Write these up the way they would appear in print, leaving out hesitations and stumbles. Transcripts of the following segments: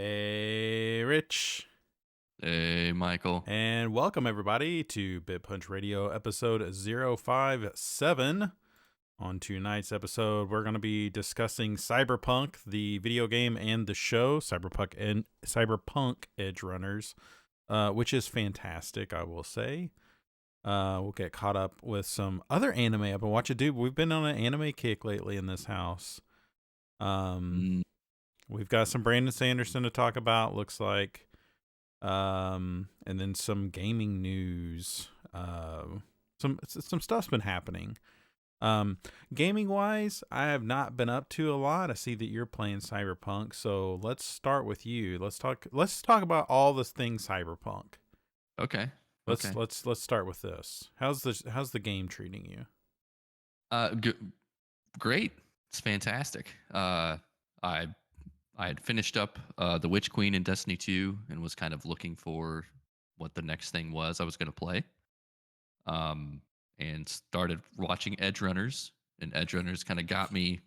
Hey, Rich, Hey, Michael. and welcome everybody to BitPunch Radio episode 057. On tonight's episode, we're going to be discussing Cyberpunk, the video game and the show, Cyberpunk Edgerunners, which is fantastic, I will say. We'll get caught up with some other anime I've been watching. Dude, we've been on an anime kick lately in this house. Um, Mm, we've got some Brandon Sanderson to talk about, looks like. And then some gaming news. Some stuff's been happening. Gaming wise, I have not been up to a lot. I see that you're playing Cyberpunk, so let's start with you. Let's talk about all this thing Cyberpunk. okay. Let's Okay. let's let's start with this. How's the game treating you? G- Great. It's fantastic. I I had finished up the Witch Queen in Destiny 2 and was kind of looking for what the next thing was I was going to play. Um, and started watching Edgerunners, and Edgerunners kind of got me.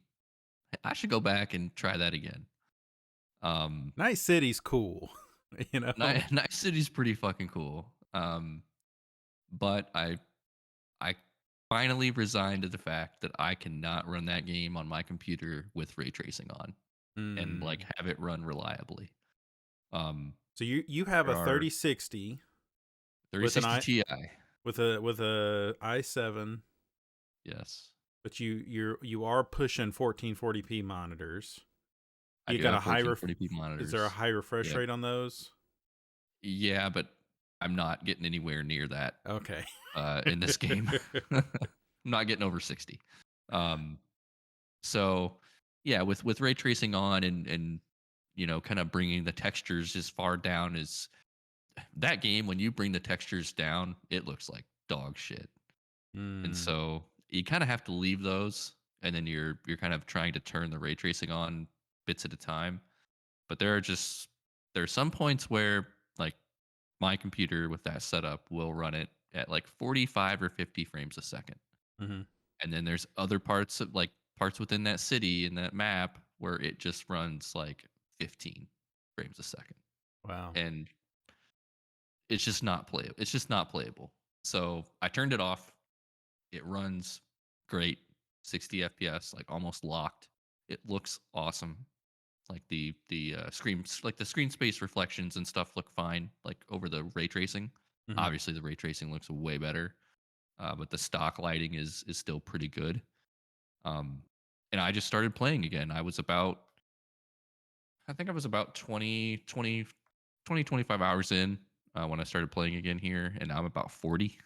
I should go back and try that again. Um, Night City's cool, you know. Night City's pretty fucking cool. But I finally resigned to the fact that I cannot run that game on my computer with ray tracing on and like Hmm. have it run reliably. Um, So you have there a are 3060 with an 3060 i Ti. with a i7. Yes, But you are pushing 1440p monitors. I You do got have a high 1440p is there a monitors. high refresh Yeah, rate on those? yeah, but I'm not getting anywhere near that Okay. in this game. I'm not getting over 60. Um, so yeah, with ray tracing on and kind of bringing the textures as far down as that game, when you bring the textures down, it looks like dog shit. And Hmm. so you kind of have to leave those, and then you're kind of trying to turn the ray tracing on bits at a time. But there are some points where like my computer with that setup will run it at like 45 or 50 frames a second. Hmm. And then there's other parts of like parts within that city in that map where it just runs like 15 frames a second. Wow. And it's just not playable. It's just not playable. So I turned it off. It runs great, 60 FPS, like almost locked. It looks awesome. Like the screen space reflections and stuff look fine. Like over the ray tracing. Hmm. Obviously, the ray tracing looks way better, but the stock lighting is still pretty good. Um, and I just started playing again. I think I was about 25 hours in when I started playing again here, and I'm about 40.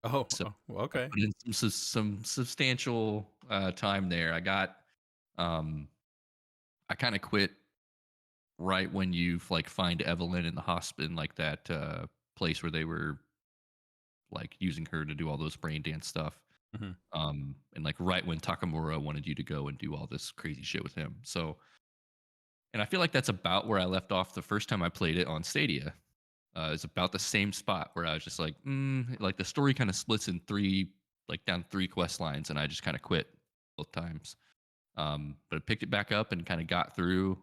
Oh, So oh, I okay. put in some substantial time there. Um, I kind of quit right when you like find Evelyn in the hospital, like that place where they were like using her to do all those brain dance stuff. Hmm. And like right when Takamura wanted you to go and do all this crazy shit with him. So, and I feel like that's about where I left off the first time I played it on Stadia. It's about the same spot where I was just like, like the story kind of splits in three, like down three quest lines, and I just kind of quit both times. But I picked it back up and kind of got through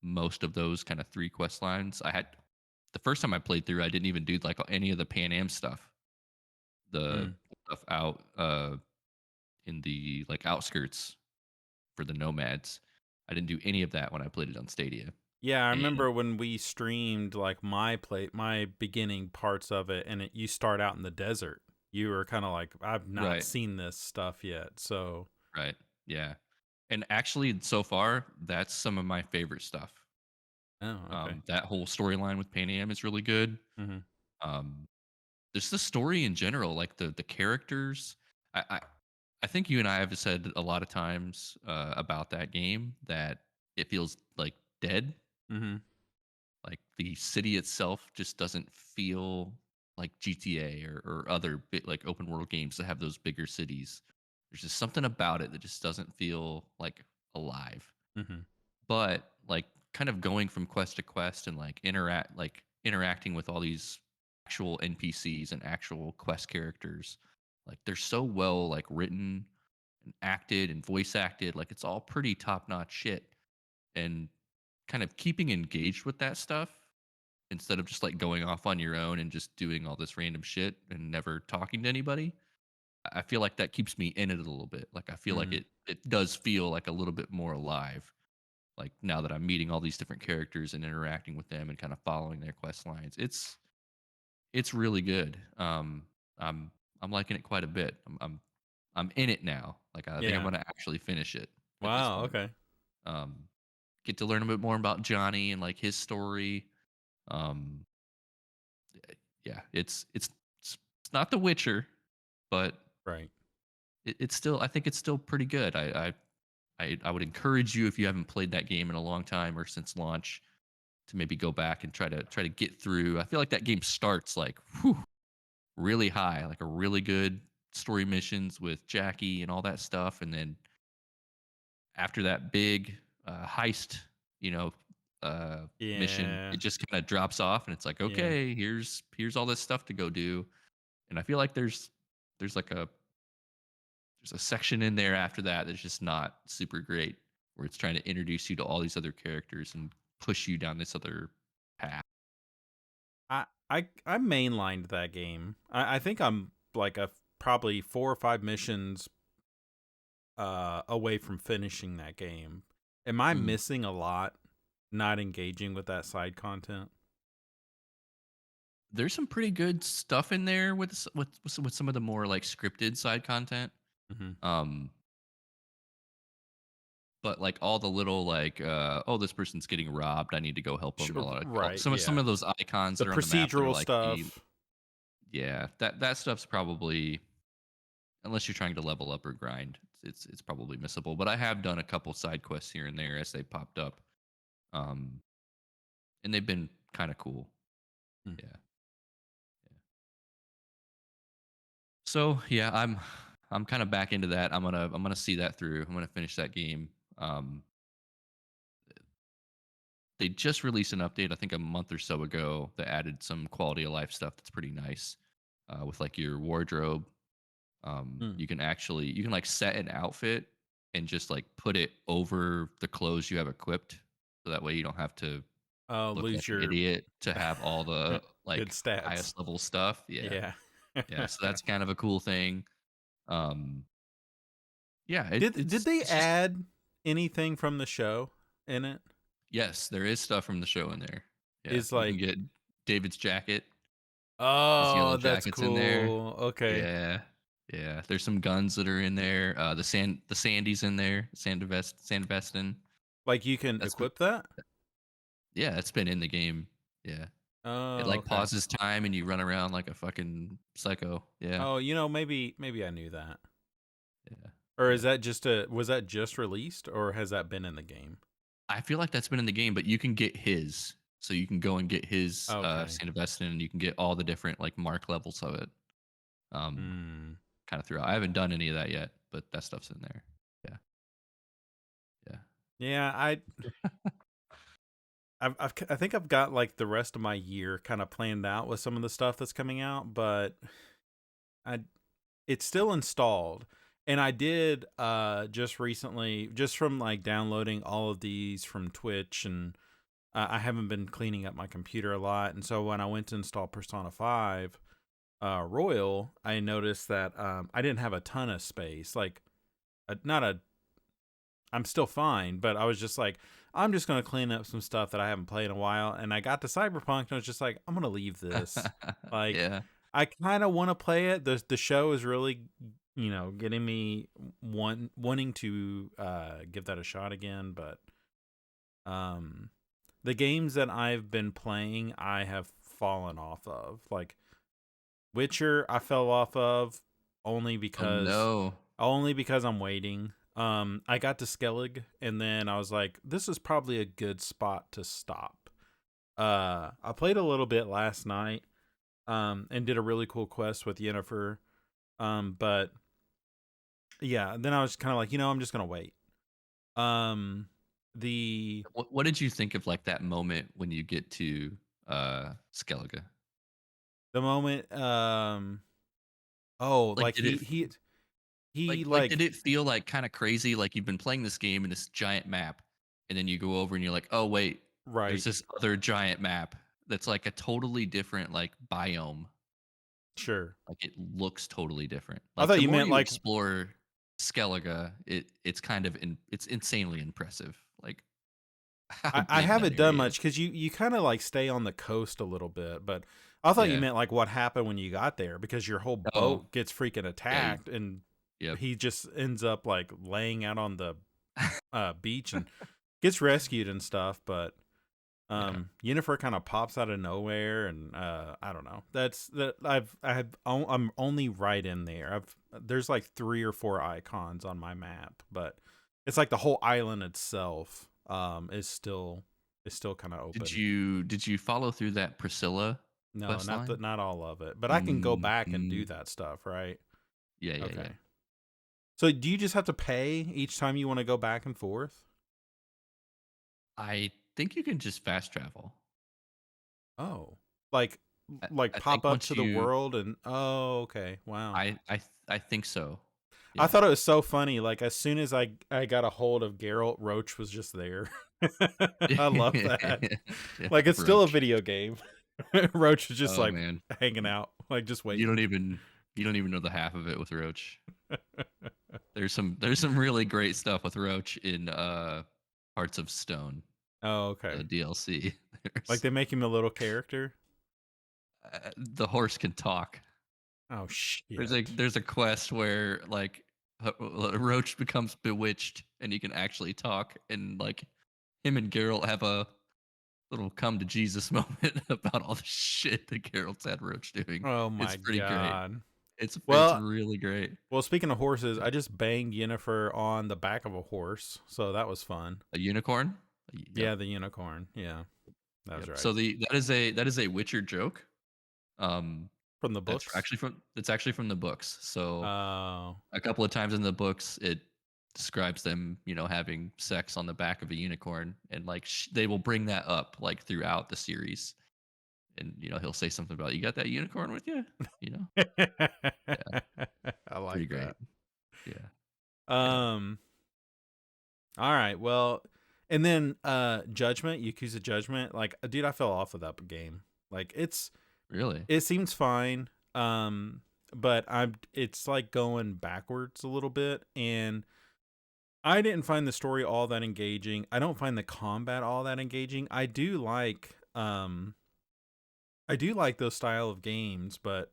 most of those kind of three quest lines. I had the first time I played through, I didn't even do like any of the Pan Am stuff, the Mm. stuff out in the like outskirts for the nomads. I didn't do any of that when I played it on Stadia. Yeah, I And remember when we streamed like my beginning parts of it, and you start out in the desert. You were kind of like, I've not right, seen this stuff yet, so right, yeah. And actually, so far, that's some of my favorite stuff. oh, okay. That whole storyline with Pan Am is really good. Hmm. Um, just the story in general, like the characters. I, I I think you and I have said a lot of times about that game that it feels like dead. Hmm. Like the city itself just doesn't feel like GTA or other like open world games that have those bigger cities. There's just something about it that just doesn't feel like alive. Hmm. But like kind of going from quest to quest and like interacting with all these actual NPCs and actual quest characters, like they're so well like written and acted and voice acted, like it's all pretty top notch shit. And kind of keeping engaged with that stuff instead of just like going off on your own and just doing all this random shit and never talking to anybody. I feel like that keeps me in it a little bit. Like I feel like Mm. it does feel like a little bit more alive. Like now that I'm meeting all these different characters and interacting with them and kind of following their quest lines, it's really good. I'm I'm liking it quite a bit. I'm in it now. Like I think I'm Yeah. gonna actually finish it at this Wow. point. Okay. Um, get to learn a bit more about Johnny and like his story. Um, yeah, it's not The Witcher, but Right. it's still I think it's still pretty good. I would encourage you if you haven't played that game in a long time or since launch to maybe go back and try to get through. I feel like that game starts like really high, like a really good story missions with Jackie and all that stuff, and then after that big heist, you know, mission, Yeah. it just kind of drops off, and it's like, Yeah. okay, here's all this stuff to go do, and I feel like there's like there's a section in there after that that's just not super great, where it's trying to introduce you to all these other characters and push you down this other path. I mainlined that game. I think I'm like a probably 4 or 5 missions away from finishing that game. Am I Mm. missing a lot not engaging with that side content? There's some pretty good stuff in there with with some of the more like scripted side content. Hmm. Um, but like all the little like oh, this person's getting robbed, I need to go help them. A Sure, lot of right, some yeah. of those icons The that are on the map that are procedural like the stuff. yeah, that stuff's probably unless you're trying to level up or grind, it's probably missable. But I have done a couple side quests here and there as they popped up, um, and they've been kind of cool. Hmm. Yeah, yeah. So yeah, I'm kind of back into that. I'm gonna see that through. I'm gonna finish that game. Um, they just released an update, I think a month or so ago, that added some quality of life stuff that's pretty nice. With like your wardrobe, Hmm. you can like set an outfit and just like put it over the clothes you have equipped, so that way you don't have to look like Lose an your idiot to have all the good like stats. highest level stuff. Yeah, Yeah. yeah. So that's kind of a cool thing. Um, yeah, Did they it's just add anything from the show in it? yes, there is stuff from the show in there. Yeah, Is you can like, get David's jacket. His yellow oh, that's jacket's in there. cool. Okay. Yeah. Yeah. There's some guns that are in there. The Sandy's in there. Sandvestin. Like you can That's been equip that? yeah, it's been in the game. Yeah. It Oh, like okay. pauses time and you run around like a fucking psycho. Yeah. Oh, maybe I knew that. Yeah. Or is Yeah. that just a was that just released or has that been in the game? I feel like that's been in the game, but you can get his. So you can go and get his Okay. Sandvestin and you can get all the different like mark levels of it. Um Hmm. kind of throughout. I haven't done any of that yet, but that stuff's in there. Yeah. Yeah. Yeah, I think I've got like the rest of my year kind of planned out with some of the stuff that's coming out, but I it's still installed. And I did just recently, just from like downloading all of these from Twitch, and I haven't been cleaning up my computer a lot. And so when I went to install Persona 5 Royal, I noticed that I didn't have a ton of space. Like, not a, I'm still fine, but I was just like, I'm just going to clean up some stuff that I haven't played in a while. And I got to Cyberpunk and I was just like, I'm going to leave this. Like, Yeah. I kind of want to play it. The show is really, getting me wanting to give that a shot again. But um, the games that I've been playing, I have fallen off of. Like Witcher, I fell off of only Oh because no. I'm waiting. I got to Skellig, and then I was like, this is probably a good spot to stop. I played a little bit last night, and did a really cool quest with Yennefer. But yeah, then I was kind of like, I'm just gonna wait. Um, the What did you think of like that moment when you get to Skellige? the moment, oh, Like like did it he like did like it feel like kind of crazy like you've been playing this game in this giant map and then you go over and you're like, oh wait, there's Right. this other giant map that's like a totally different like biome. Sure. Like it looks totally different. I Like thought the you more meant you like explore Skellige, it's kind of it's insanely impressive. Like how I big that haven't done area is. much because you kind of like stay on the coast a little bit, but I thought you Yeah. meant like what happened when you got there because your whole Oh, boat gets freaking yeah. attacked and Yep. he just ends up like laying out on the beach and gets rescued and stuff. But Yeah. Yennefer kind of pops out of nowhere, and I don't know. I'm only right in there. There's like 3 or 4 icons on my map, but it's like the whole island itself is still kind of Did open. you follow through that Priscilla No, quest line? not all of it, but I can go back and do Mhm. that stuff, right? Yeah, yeah, yeah. Okay. So do you just have to pay each time you want to go back and forth? I think you can just fast travel. Oh, like I, like I pop think up once to the you world and oh, okay, wow. I think so. I Yeah. thought it was so funny. Like as soon as I got a hold of Geralt, Roach was just there. I love that. Yeah, Like it's still a Roach. video game. Roach is just Oh like man. hanging out, like just You don't waiting. even you don't even know the half of it with Roach. There's some really great stuff with Roach in Hearts of Stone, Oh, the okay. DLC. Like There's they make him a little character. the horse can talk. Oh There's shit. a quest where like Roach becomes bewitched and he can actually talk, and like him and Geralt have a little come to Jesus moment about all the shit that Geralt's had Roach doing. Oh It's my pretty great. god. It's Well, really great. speaking of horses, I just banged Yennefer on the back of a horse, so that was fun. A unicorn? Yep. Yeah, the unicorn. Yeah, that was Yep. right. So that is a Witcher joke. Um, From the books. that's actually from the books. So Oh. a couple of times in the books, it describes them, having sex on the back of a unicorn, and like they will bring that up like throughout the series, and he'll say something about you got that unicorn with you, you know. Yeah, I pretty like great. that. Yeah, yeah. Um. All right. Well, and then Judgment, Yakuza Judgment. Like, dude, I fell off of that game. Like, Really? it seems fine. But it's like going backwards a little bit, and I didn't find the story all that engaging. I don't find the combat all that engaging. I do like those style of games, but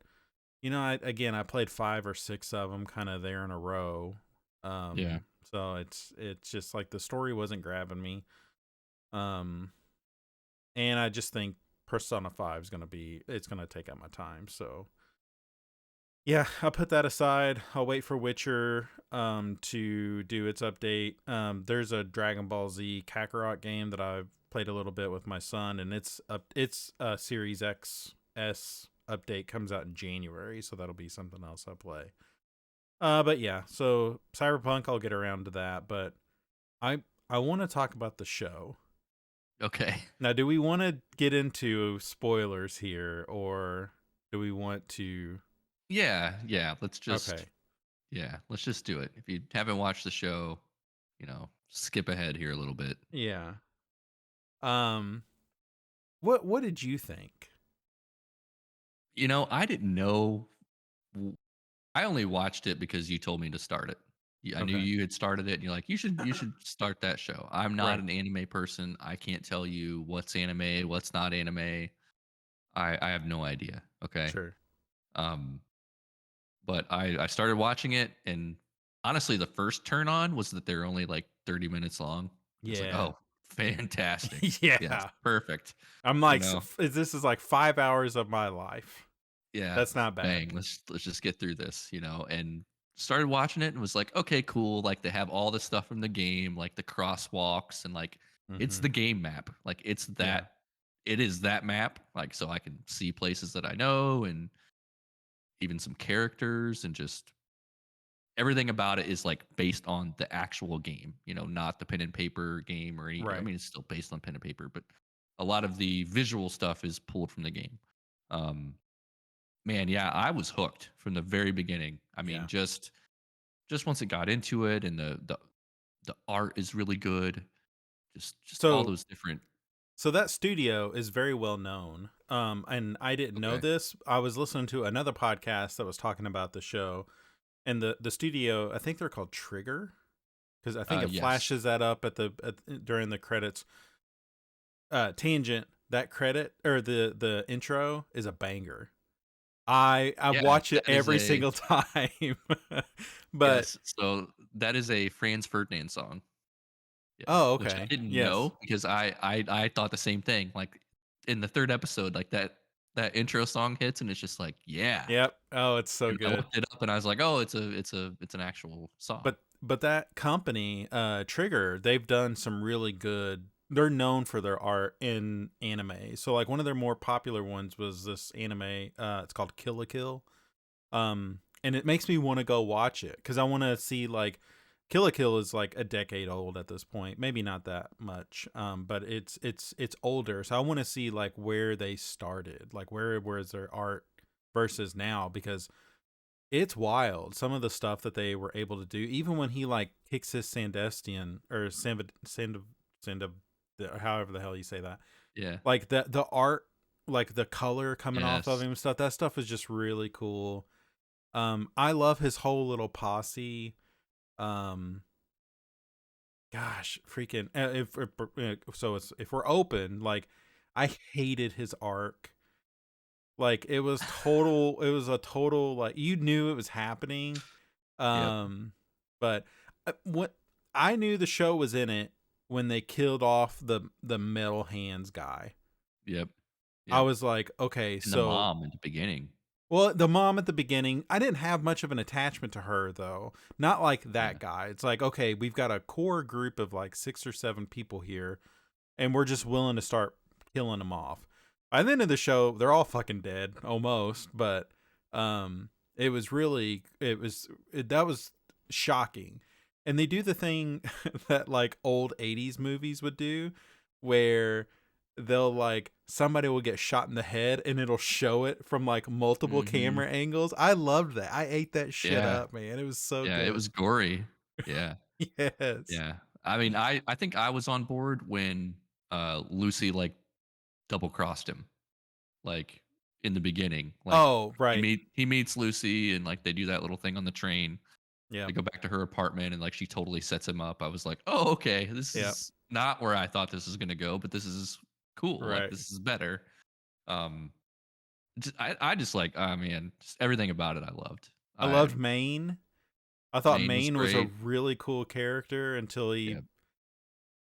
I played 5 or 6 of them kind of there in a row. Yeah. So it's just like the story wasn't grabbing me. Um, and I just think Persona 5 is it's gonna take out my time. So yeah, I'll put that aside. I'll wait for Witcher to do its update. There's a Dragon Ball Z Kakarot game that I've played a little bit with my son, and it's a Series XS update comes out in January, so that'll be something else I'll play. But yeah, so Cyberpunk, I'll get around to that, but I want to talk about the show. Okay. Now, do we want to get into spoilers here, or do we want to? Yeah, yeah. Okay, Let's just do it. If you haven't watched the show, skip ahead here a little bit. yeah. Um, what did you think? I didn't know. I only watched it because you told me to start it. I knew Okay, you had started it, and you're like, you should start that show. I'm not right, an anime person. I can't tell you what's anime, what's not anime. I have no idea. Okay. sure, Um, but I started watching it, and honestly, the first turn on was that they're only like 30 minutes long. It's like, yeah, oh, fantastic. Yes, yeah. perfect. I'm You like, know, this is like 5 hours of my life. yeah, That's not bad. bang, let's just get through this, and started watching it and was like, okay, cool. Like they have all this stuff from the game, like the crosswalks, and like it's Mm-hmm. the game map. Like Yeah, it is that map. Like so I can see places that I know, and even some characters, and just everything about it is like based on the actual game, not the pen and paper game or any. I right. mean, it's still based on pen and paper, but a lot of the visual stuff is pulled from the game. Um, Man, yeah, I was hooked from the very beginning. I mean, Yeah, just once it got into it, and the art is really good. Just all So those different. so that studio is very well known. And I didn't know Okay. this. I was listening to another podcast that was talking about the show, and the studio, I think they're called Trigger, because I think it Yes. flashes that up during the credits. Tangent, that credit or the intro is a banger. I Yeah, watch it that is every a single time. But yes. So that is a Franz Ferdinand song. Yeah, oh, which I okay. didn't Yes. know because I thought the same thing. Like in the 3rd episode, like that intro song hits and it's just like, yeah. Yep. Oh, it's so And I good. looked it up and I was like, "Oh, it's an actual song." But that company, Trigger, they've done some really good. They're known for their art in anime. So like one of their more popular ones was this anime. It's called Kill la Kill. And it makes me want to go watch it because I want to see like Kill la Kill is like a decade old at this point, maybe not that much, but it's older. So I want to see like where they started, like where's their art versus now, because it's wild some of the stuff that they were able to do. Even when he like kicks his Sandestian or Sand, however the hell you say that, Yeah. like the art, like the color coming off of Yes. him and stuff. That stuff is just really cool. I love his whole little posse. Um, gosh, freaking so it's if we're open, like I hated his arc. Like it was a total like you knew it was happening. Yep. But what I knew the show was in it when they killed off the metal hands guy. Yep. I Yep. was like, okay, And the so mom in the beginning. well, the mom at the beginning, I didn't have much of an attachment to her though. Not like that Yeah. guy. It's like, okay, we've got a core group of like 6 or 7 people here, and we're just willing to start killing them off. By the end of the show, they're all fucking dead almost, but it was really that was shocking. And they do the thing that like old 80s movies would do where they'll like somebody will get shot in the head and it'll show it from like multiple Mhm. camera angles. I loved that. I ate that shit Yeah. up, man. It was so Yeah, it good. was gory. Yeah. Yes. Yeah. I mean, I think I was on board when, Lucy, like, double crossed him, like, in the beginning. Like, Oh, right. he meets Lucy and, like, they do that little thing on the train. They Yep. go back to her apartment and, like, she totally sets him up. I was like, "Oh, okay. This Yep. is not where I thought this was gonna go, but this is cool. Like, Right. this is better." Um, I just like, oh, man, just everything about it I loved. I loved Maine. I thought Maine was Maine was a great. really cool character Yeah.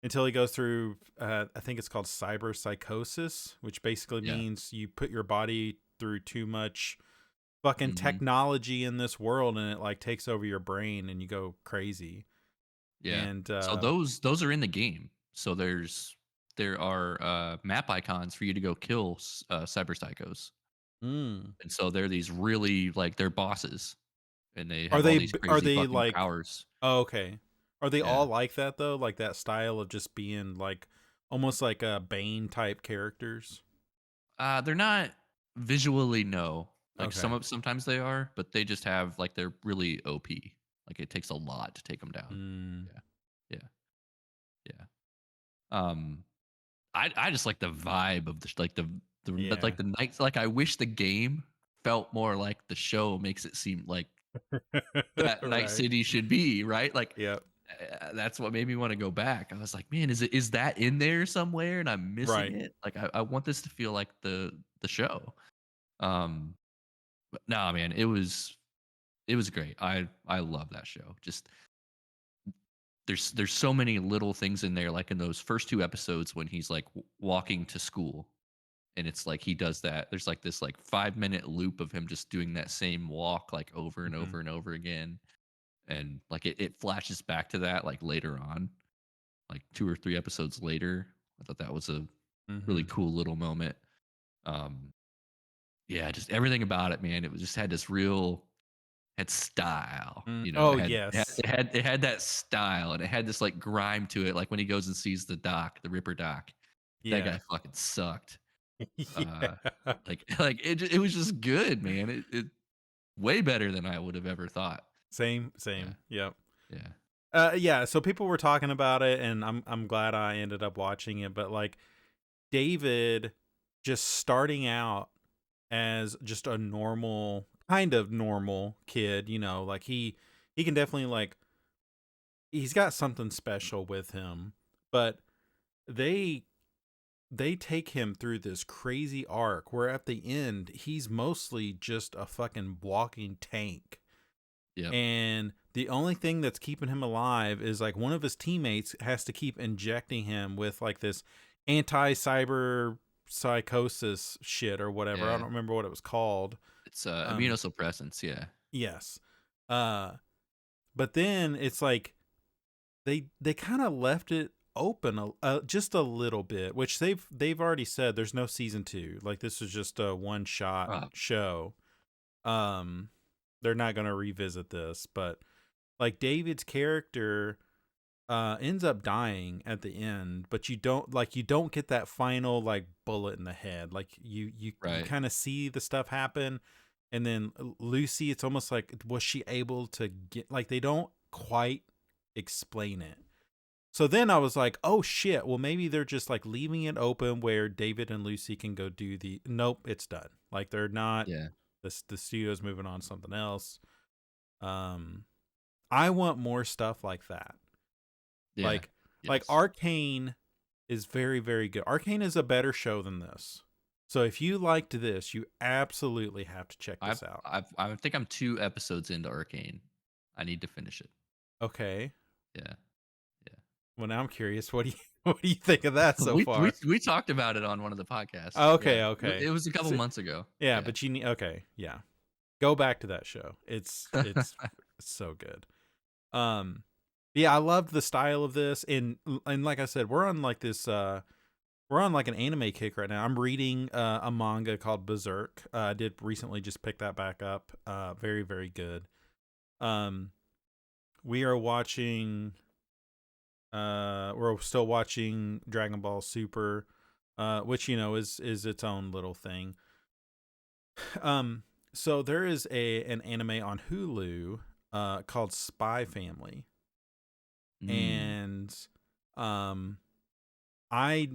until he goes through I think it's called cyber psychosis, which basically Yeah. means you put your body through too much fucking Mhm. technology in this world and it like takes over your brain and you go crazy. Yeah. And So those are in the game. So there are, map icons for you to go kill cyber psychos. mm, And so they're these really like, they're bosses, and they are have all they these are crazy they fucking like powers. oh, okay. Are they Yeah. all like that though? Like that style of just being like almost like Bane type characters? They're not visually, no. Like, Okay. sometimes they are, but they just have like, they're really OP. Like, it takes a lot to take them down. Mm, Yeah. Yeah. Yeah. Um, I just like the vibe of yeah. the nights, like, I wish the game felt more like the show makes it seem like that Night Right. City should be, right? Like, Yep. that's what made me wanna go back. I was like, "Man, is that in there somewhere and I'm missing Right. it?" Like, I want this to feel like the show. Um, but no, man, it was great. I love that show. Just there's so many little things in there, like in those first 2 episodes when he's, like, walking to school, and it's like he does that. There's, like, this, like, 5-minute loop of him just doing that same walk, like, over and Mhm. over and over again, and, like, it flashes back to that, like, later on, like 2 or 3 episodes later. I thought that was a really Mhm. cool little moment. Um, yeah, just everything about it, man. It was just had this real had style, Mm. you know. Oh, yes. It had that style, and it had this like grime to it. Like when he goes and sees the doc, the Ripper doc, that Yeah. guy fucking sucked. Uh, Yeah. like it was just good, man. It way better than I would have ever thought. Same, Yeah, same. Yep. yeah. Yeah, so people were talking about it, and I'm glad I ended up watching it. But like David, just starting out as just a normal, kind of normal kid, like he can definitely like he's got something special with him, but they they take him through this crazy arc where at the end he's mostly just a fucking walking tank. Yep. And the only thing that's keeping him alive is like one of his teammates has to keep injecting him with like this anti-cyber psychosis shit or whatever. I Yeah. don't remember what it was called. It's Um immunosuppressants. Yeah. yes. Uh but then it's like they kind of left it open just a little bit, which they've already said there's no season 2. Like this was just a one shot Oh, show. Um they're not going to revisit this, but like David's character ends up dying at the end, but you don't get that final like bullet in the head. Like you right. kind of see the stuff happen, and then Lucy, it's almost like was she able to get, like they don't quite explain it. So then I was like, oh shit, well maybe they're just like leaving it open where David and Lucy can go do the nope, it's done. Like they're not, Yeah. the studio's moving on to something else. Um I want more stuff like that. Yeah. Like Yes. Arcane is very very good. Arcane is a better show than this. So if you liked this, you absolutely have to check this out. I think I'm 2 episodes into Arcane. I need to finish it. Okay. Yeah. Yeah. Well, now I'm curious. What do you what do you think of that so We far? we talked about it on one of the podcasts. Okay, Yeah. okay. It was a couple So, months ago. yeah, Yeah. but you need okay, yeah. Go back to that show. It's so good. Um yeah, I loved the style of this, and like I said, we're on like an anime kick right now. I'm reading a manga called Berserk. I did recently just pick that back up. Very very good. Um, we are watching. We're still watching Dragon Ball Super, which is its own little thing. Um, so there is an anime on Hulu called Spy Family, Mm, and um I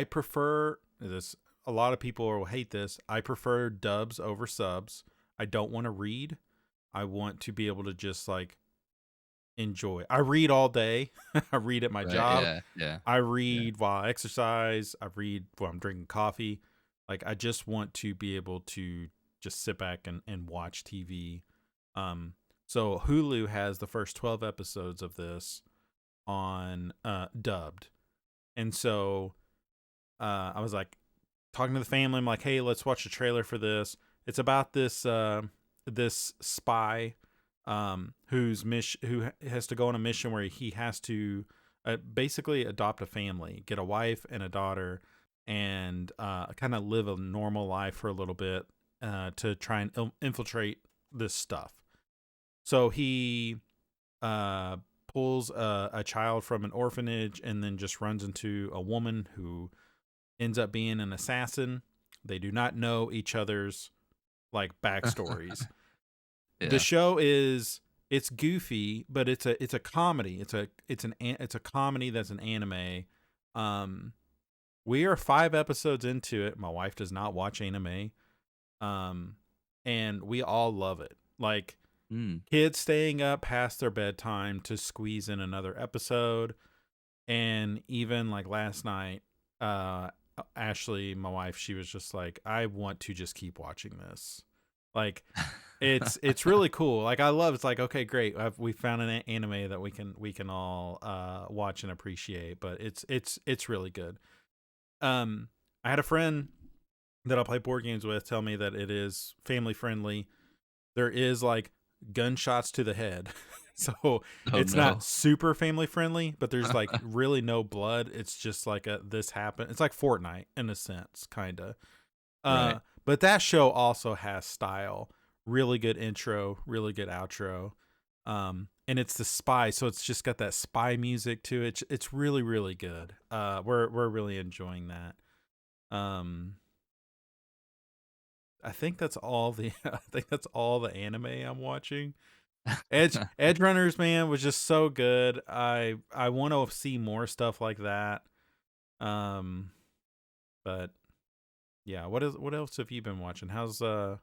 prefer this. A lot of people will hate this. I prefer dubs over subs. I don't want to read. I want to be able to just like enjoy. I read all day. I read at my right. job. Yeah. Yeah. I Yeah. read while I exercise. I read while I'm drinking coffee. Like I just want to be able to just sit back and watch TV. Um so Hulu has the first 12 episodes of this on dubbed. And so I was like talking to the family. I'm like, hey, let's watch the trailer for this. It's about this spy who has to go on a mission where he has to basically adopt a family, get a wife and a daughter, and kind of live a normal life for a little bit to try and infiltrate this stuff. So he uh, pulls a child from an orphanage and then just runs into a woman who ends up being an assassin. They do not know each other's like backstories. The Yeah. show is it's goofy, but it's a comedy. It's a comedy that's an anime. Um, we are 5 episodes into it. My wife does not watch anime. Um, and we all love it. Like Mm, kids staying up past their bedtime to squeeze in another episode, and even like last night, Ashley, my wife, she was just like, I want to just keep watching this. Like it's really cool. Like I love it's like okay, great. We found an anime that we can all watch and appreciate, but it's really good. I had a friend that I play board games with tell me that it is family friendly. There is like gunshots to the head. So oh it's not no. super family friendly, but there's like really no blood. It's just like a this happened. It's like Fortnite in a sense, kind of. Right. But that show also has style. Really good intro, really good outro. And it's the spy, so it's just got that spy music to it. It's really, really good. We're really enjoying that. Um, I think that's all the I think that's all the anime I'm watching. Edgerunners, man, was just so good. I want to see more stuff like that. Um, but yeah, what else have you been watching? How's Lord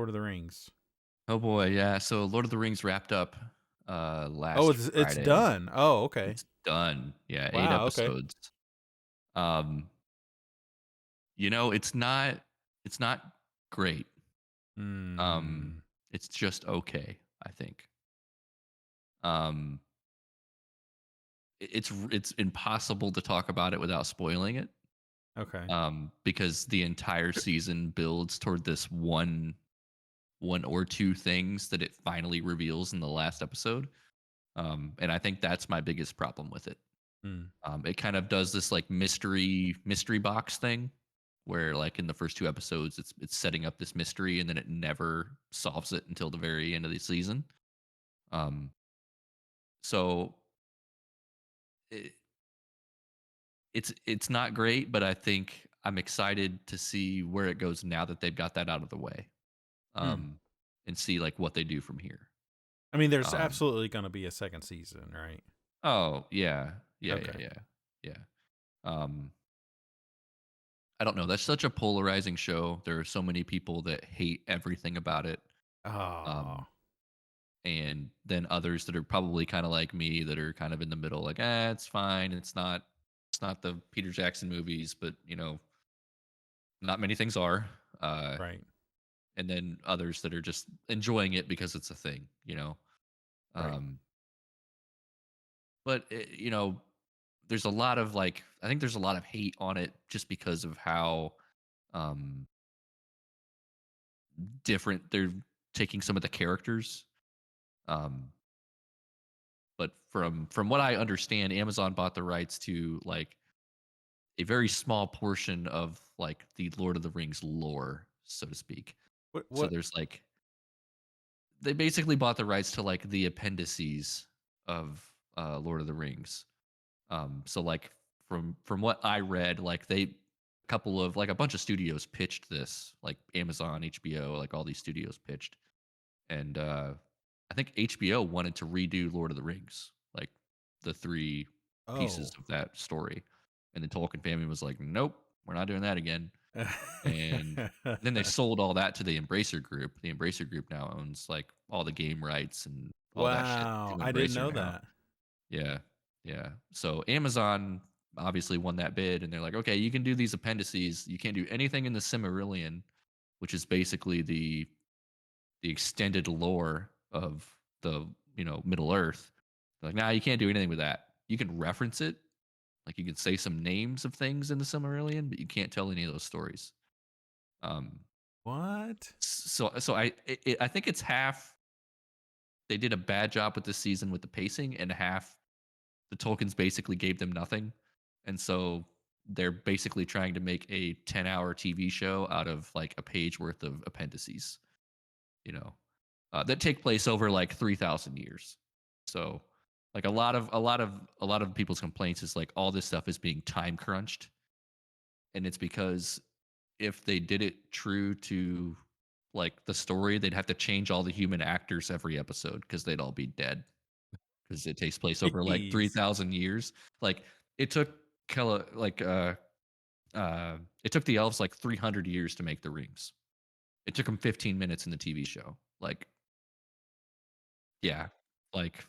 of the Rings? Oh boy, yeah. So Lord of the Rings wrapped up Oh, last it's Friday. done. Oh, okay. It's done. Yeah, 8 Wow. Okay. episodes. Um, it's not great. Um, Hmm. it's just okay, I think. Um, it's impossible to talk about it without spoiling it. Okay. Because the entire season builds toward this one or two things that it finally reveals in the last episode. And I think that's my biggest problem with it. Hmm. It kind of does this like mystery box thing where like in the first two episodes it's setting up this mystery and then it never solves it until the very end of the season. Um, so it, it's not great, but I think I'm excited to see where it goes now that they've got that out of the way. Hmm. Um, and see like what they do from here. I mean, there's Um, absolutely going to be a second season, right? oh yeah, yeah, yeah, Okay. yeah, yeah. Um, I don't know. That's such a polarizing show. There are so many people that hate everything about it. Oh, Um, and then others that are probably kind of like me that are kind of in the middle, like, it's fine. It's not the Peter Jackson movies, but not many things are. Uh, right. and then others that are just enjoying it because it's a thing. Right. Um, but there's a lot of like, I think there's a lot of hate on it just because of how um different they're taking some of the characters. Um, but from what I understand, Amazon bought the rights to like a very small portion of like the Lord of the Rings lore, so to speak. What So what there's like they basically bought the rights to like the appendices of Lord of the Rings. So like from what I read, like they couple of like a bunch of studios pitched this, like Amazon, HBO, like all these studios pitched. And I think HBO wanted to redo Lord of the Rings, like the three pieces Oh. of that story. And the Tolkien family was like, nope, we're not doing that again. And then they sold all that to the Embracer Group. The Embracer Group now owns like all the game rights and all that shit Wow, to I didn't Embracer know now. that. Yeah. Yeah. So Amazon obviously won that bid and they're like, okay, you can do these appendices. You can't do anything in the Cimmerillion, which is basically the extended lore of the Middle Earth. They're like, nah, you can't do anything with that. You can reference it, like you can say some names of things in the Silmarillion, but you can't tell any of those stories. Um, What? so I think it's half they did a bad job with this season with the pacing, and half the Tolkien's basically gave them nothing, and so they're basically trying to make a 10-hour TV show out of like a page worth of appendices. You know, that take place over like 3,000 years. So like a lot of people's complaints is like all this stuff is being time crunched, and it's because if they did it true to like the story, they'd have to change all the human actors every episode because they'd all be dead because it takes place over like Jeez. 3,000 years. Like it took Kella like it took the elves like 300 years to make the rings. It took them 15 minutes in the TV show. Like yeah, like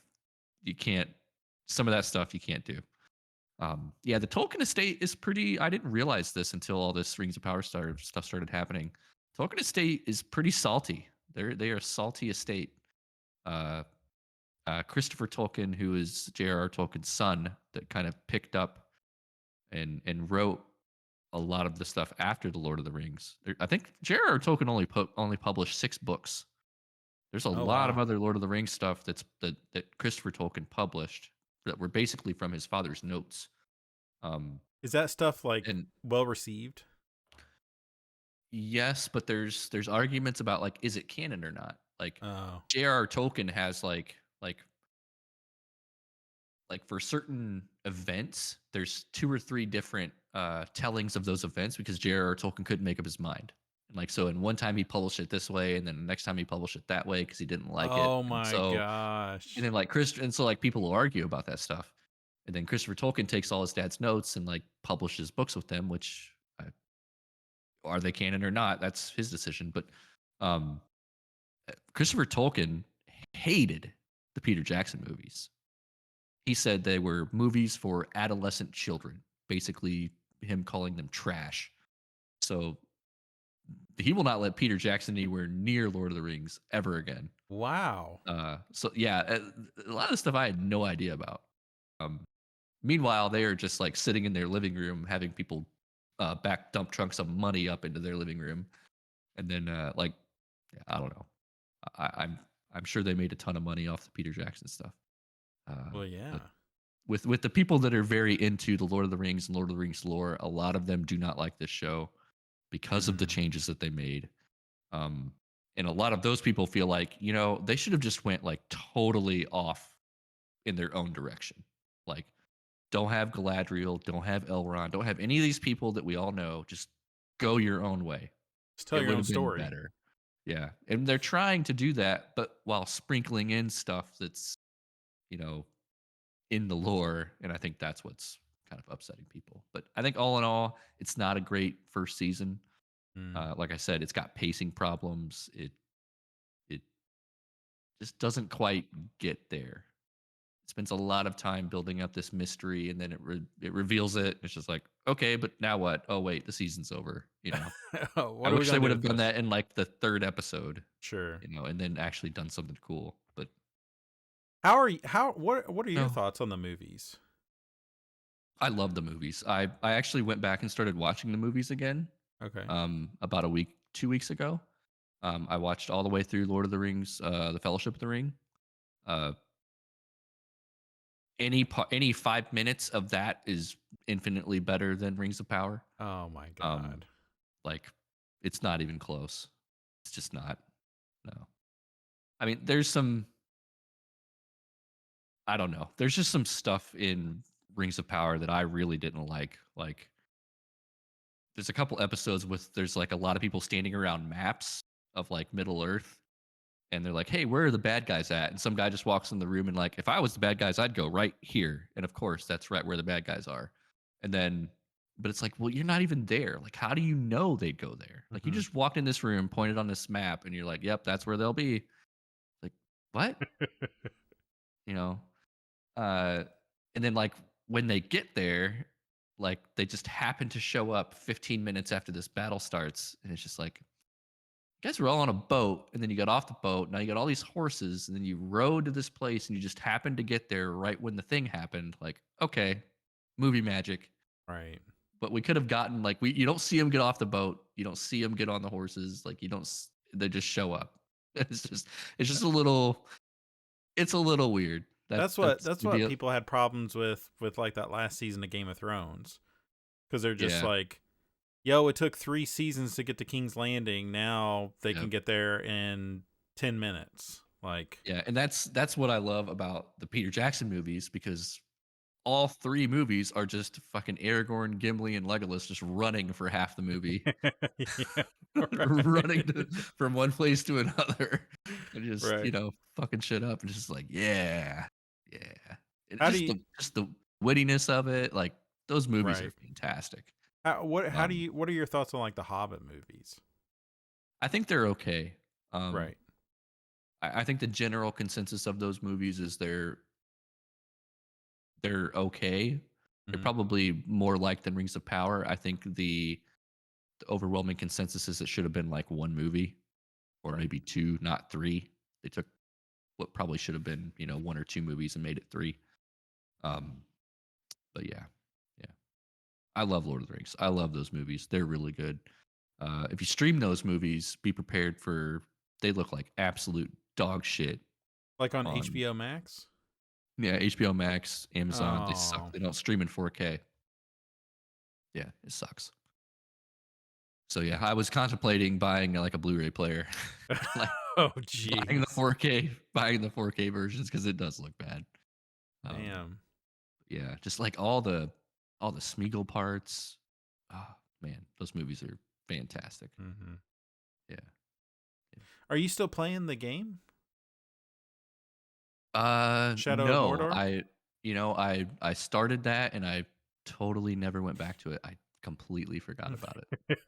you can't some of that stuff you can't do. Yeah, the Tolkien estate is pretty. I didn't realize this until all this Rings of Power stuff started happening. Tolkien estate is pretty salty. They are a salty estate. Uh, Christopher Tolkien, who is J.R.R. Tolkien's son, that kind of picked up and wrote a lot of the stuff after the Lord of the Rings. I think J.R.R. Tolkien only published 6 books. There's a Oh lot of wow. other Lord of the Rings stuff that Christopher Tolkien published that were basically from his father's notes. Um, Is that stuff like and well received? yes, but there's arguments about like is it canon or not? Like Oh. J.R.R. Tolkien has like for certain events, there's two or three different tellings of those events because J.R.R. Tolkien couldn't make up his mind. And like so, in one time he published it this way, and then the next time he published it that way because he didn't like it. Oh And my so and gosh. then like like people will argue about that stuff. And then Christopher Tolkien takes all his dad's notes and like publishes books with them, which are they canon or not? That's his decision. But um, Christopher Tolkien hated the Peter Jackson movies. He said they were movies for adolescent children, basically him calling them trash. So he will not let Peter Jackson anywhere near Lord of the Rings ever again. Wow. So yeah, a lot of stuff I had no idea about. Um, Meanwhile, they are just like sitting in their living room, having people back dump trunks of money up into their living room, and then like yeah, I don't know. I'm sure they made a ton of money off the Peter Jackson stuff. Well, But yeah. with the people that are very into the Lord of the Rings and Lord of the Rings lore, a lot of them do not like this show because of the Mm. changes that they made. Um, and a lot of those people feel like they should have just went like totally off in their own direction. Like don't have Galadriel, don't have Elrond, don't have any of these people that we all know. Just go your own way. Just tell It your would own have been story. better. Yeah. And they're trying to do that, but while sprinkling in stuff that's, you know, in the lore. And I think that's what's kind of upsetting people. But I think all in all, it's not a great first season. Mm. Like I said, it's got pacing problems. It just doesn't quite get there. It spends a lot of time building up this mystery, and then it reveals it. It's just like, okay, but now what? Oh wait, the season's over. I What are we wish they gonna do would with have done this? that in like the third episode, Sure. and then actually done something cool. But How are you? What are your no, thoughts on the movies? I love the movies. I actually went back and started watching the movies again. Okay. About a week, 2 weeks ago. I watched all the way through Lord of the Rings, The Fellowship of the Ring. Uh, any 5 minutes of that is infinitely better than Rings of Power. Oh my Um, god. like it's not even close. It's just not. No. I mean, there's some. I don't know. There's just some stuff in Rings of Power that I really didn't like. Like there's a couple episodes with there's like a lot of people standing around maps of like Middle Earth, and they're like, "Hey, where are the bad guys at?" And some guy just walks in the room and like, "If I was the bad guys, I'd go right here." And of course, that's right where the bad guys are. And then, but it's like, well, you're not even there. Like, how do you know they'd go there? Like, you Hmm. just walked in this room, pointed on this map, and you're like, "Yep, that's where they'll be." Like, what? You know? Uh, and then like when they get there, like they just happen to show up 15 minutes after this battle starts, and it's just like, you guys were all on a boat, and then you got off the boat. Now you got all these horses, and then you rode to this place, and you just happened to get there right when the thing happened. Like, okay, movie magic. Right. But we could have gotten like you don't see them get off the boat, you don't see them get on the horses, like you don't. They just show up. It's just a little. It's a little weird. That's That's maybe what people had problems with like that last season of Game of Thrones, because they're just yeah. like, yo, it took 3 seasons to get to King's Landing. Now they Yeah. can get there in 10 minutes. Like, Yeah, and that's what I love about the Peter Jackson movies because all three movies are just fucking Aragorn, Gimli, and Legolas just running for half the movie, yeah, running right, from one place to another, and just right. fucking shit up, and just like yeah, yeah, and How do you? just the wittiness of it, like those movies are Right. fantastic. How do Um, you? What are your thoughts on like the Hobbit movies? I think they're okay. Um, Right. I think the general consensus of those movies is they're okay. They're Hmm. probably more like than Rings of Power. I think the overwhelming consensus is it should have been like one movie or Right. maybe two, not three. They took what probably should have been, one or two movies and made it three. Um, but yeah, yeah. I love Lord of the Rings. I love those movies. They're really good. If you stream those movies, be prepared for they look like absolute dog shit Like on on HBO Max. yeah, HBO Max, Amazon. They suck. Oh. They don't stream in 4K. Yeah, it sucks. So yeah, I was contemplating buying like a Blu-ray player, like Oh, buying the jeez. 4K, buying the 4K versions because it does look bad. Um, Damn. yeah, just like all the Smeagol parts. Oh man, those movies are fantastic. Hmm. Yeah. Are you still playing the game? Shadow of No, Mordor? I started that and I totally never went back to it. I completely forgot about it.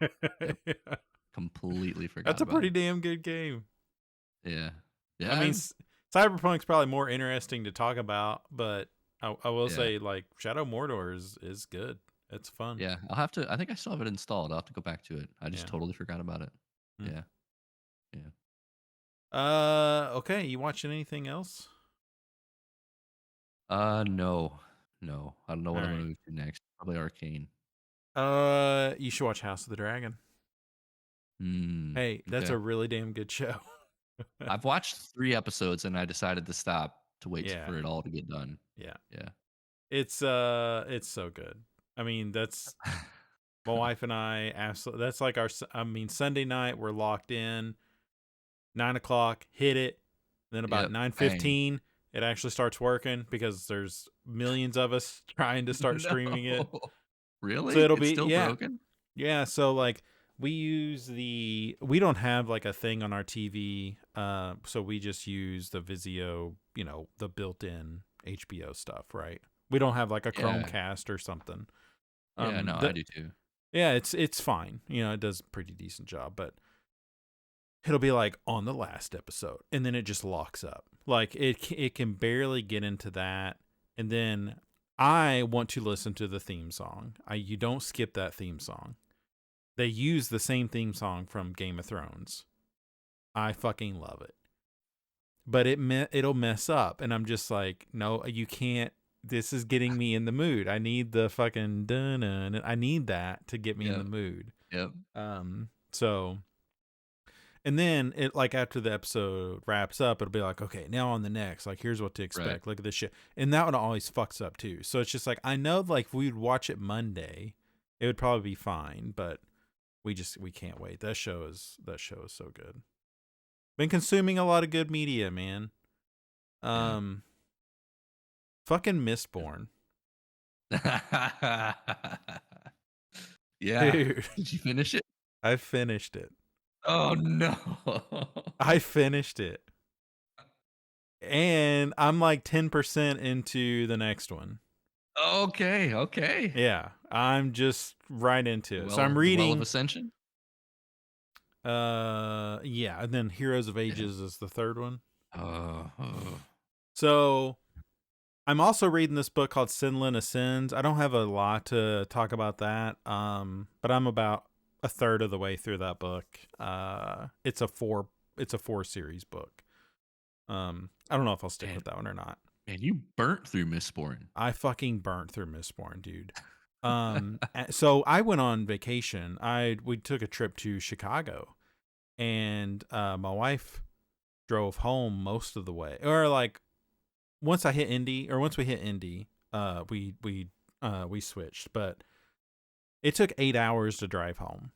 Yep, Yeah. completely forgot That's a about pretty it. damn good game. Yeah, I mean, yeah, Cyberpunk's probably more interesting to talk about, but I will yeah, say like Shadow Mordor is good. It's fun. yeah. I'll have to. I think I still have it installed. I'll have to go back to it. I just Yeah. totally forgot about it. Hmm. Yeah, yeah. Okay. You watching anything else? No, no. I don't know All what I'm right. gonna move to next. Probably Arcane. You should watch House of the Dragon. Hmm. Hey, that's Okay. a really damn good show. I've watched 3 episodes and I decided to stop to wait Yeah. for it all to get done. Yeah. Yeah. It's so good. I mean, that's my wife and I absolutely. That's like I mean, Sunday night we're locked in. 9 o'clock, hit it. Then about Yep. nine Bang. fifteen, it actually starts working because there's millions of us trying to start No. streaming it. So Really? it'll It's be still broken? yeah. So like we don't have like a thing on our TV, so we just use the Vizio, the built-in HBO stuff, right? We don't have like a Yeah. Chromecast or something. Yeah, no, I The do too. Yeah, it's fine. It does a pretty decent job, but it'll be like on the last episode and then it just locks up. Like it can barely get into that, and then I want to listen to the theme song. You don't skip that theme song. They use the same theme song from Game of Thrones. I fucking love it. But it'll mess up, and I'm just like, no, you can't. This is getting me in the mood. I need the fucking dun dun. I need that to get me in the Yep. mood. Yep. So, and then it, like, after the episode wraps up, it'll be like, okay, now on the next, like, here's what to Right. expect. Look at this shit, and that one always fucks up too. So it's just like, I know, like, if we'd watch it Monday, it would probably be fine, but we can't wait. That show is so good. Been consuming a lot of good media, man. Yeah. Um, fucking Mistborn, Yeah. dude. Did you finish it? I finished it. Oh, no. I finished it, and I'm like 10% into the next one. Okay, okay. Yeah, I'm just right into it. So I'm The Well of reading. Ascension? Yeah, and then Heroes of Yeah. Ages is the third one. Oh. So I'm also reading this book called Sinlin Ascends. I don't have a lot to talk about that. But I'm about a third of the way through that book. It's a four series book. I don't know if I'll stick Man, with that one or not. man, you burnt through Mistborn. I fucking burnt through Mistborn, dude. So I went on vacation. We took a trip to Chicago, and my wife drove home most of the way, or like once we hit Indy, we switched, but it took 8 hours to drive home.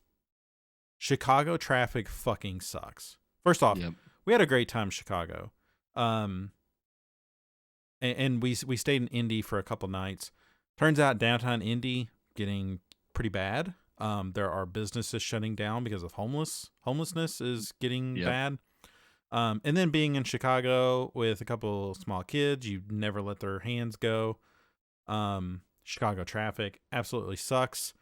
Chicago traffic fucking sucks. First off, Yep. we had a great time in Chicago, and we stayed in Indy for a couple nights. Turns out downtown Indy getting pretty bad. There are businesses shutting down because of homelessness is getting Yep. bad. And then being in Chicago with a couple small kids, you never let their hands go. Chicago traffic absolutely sucks.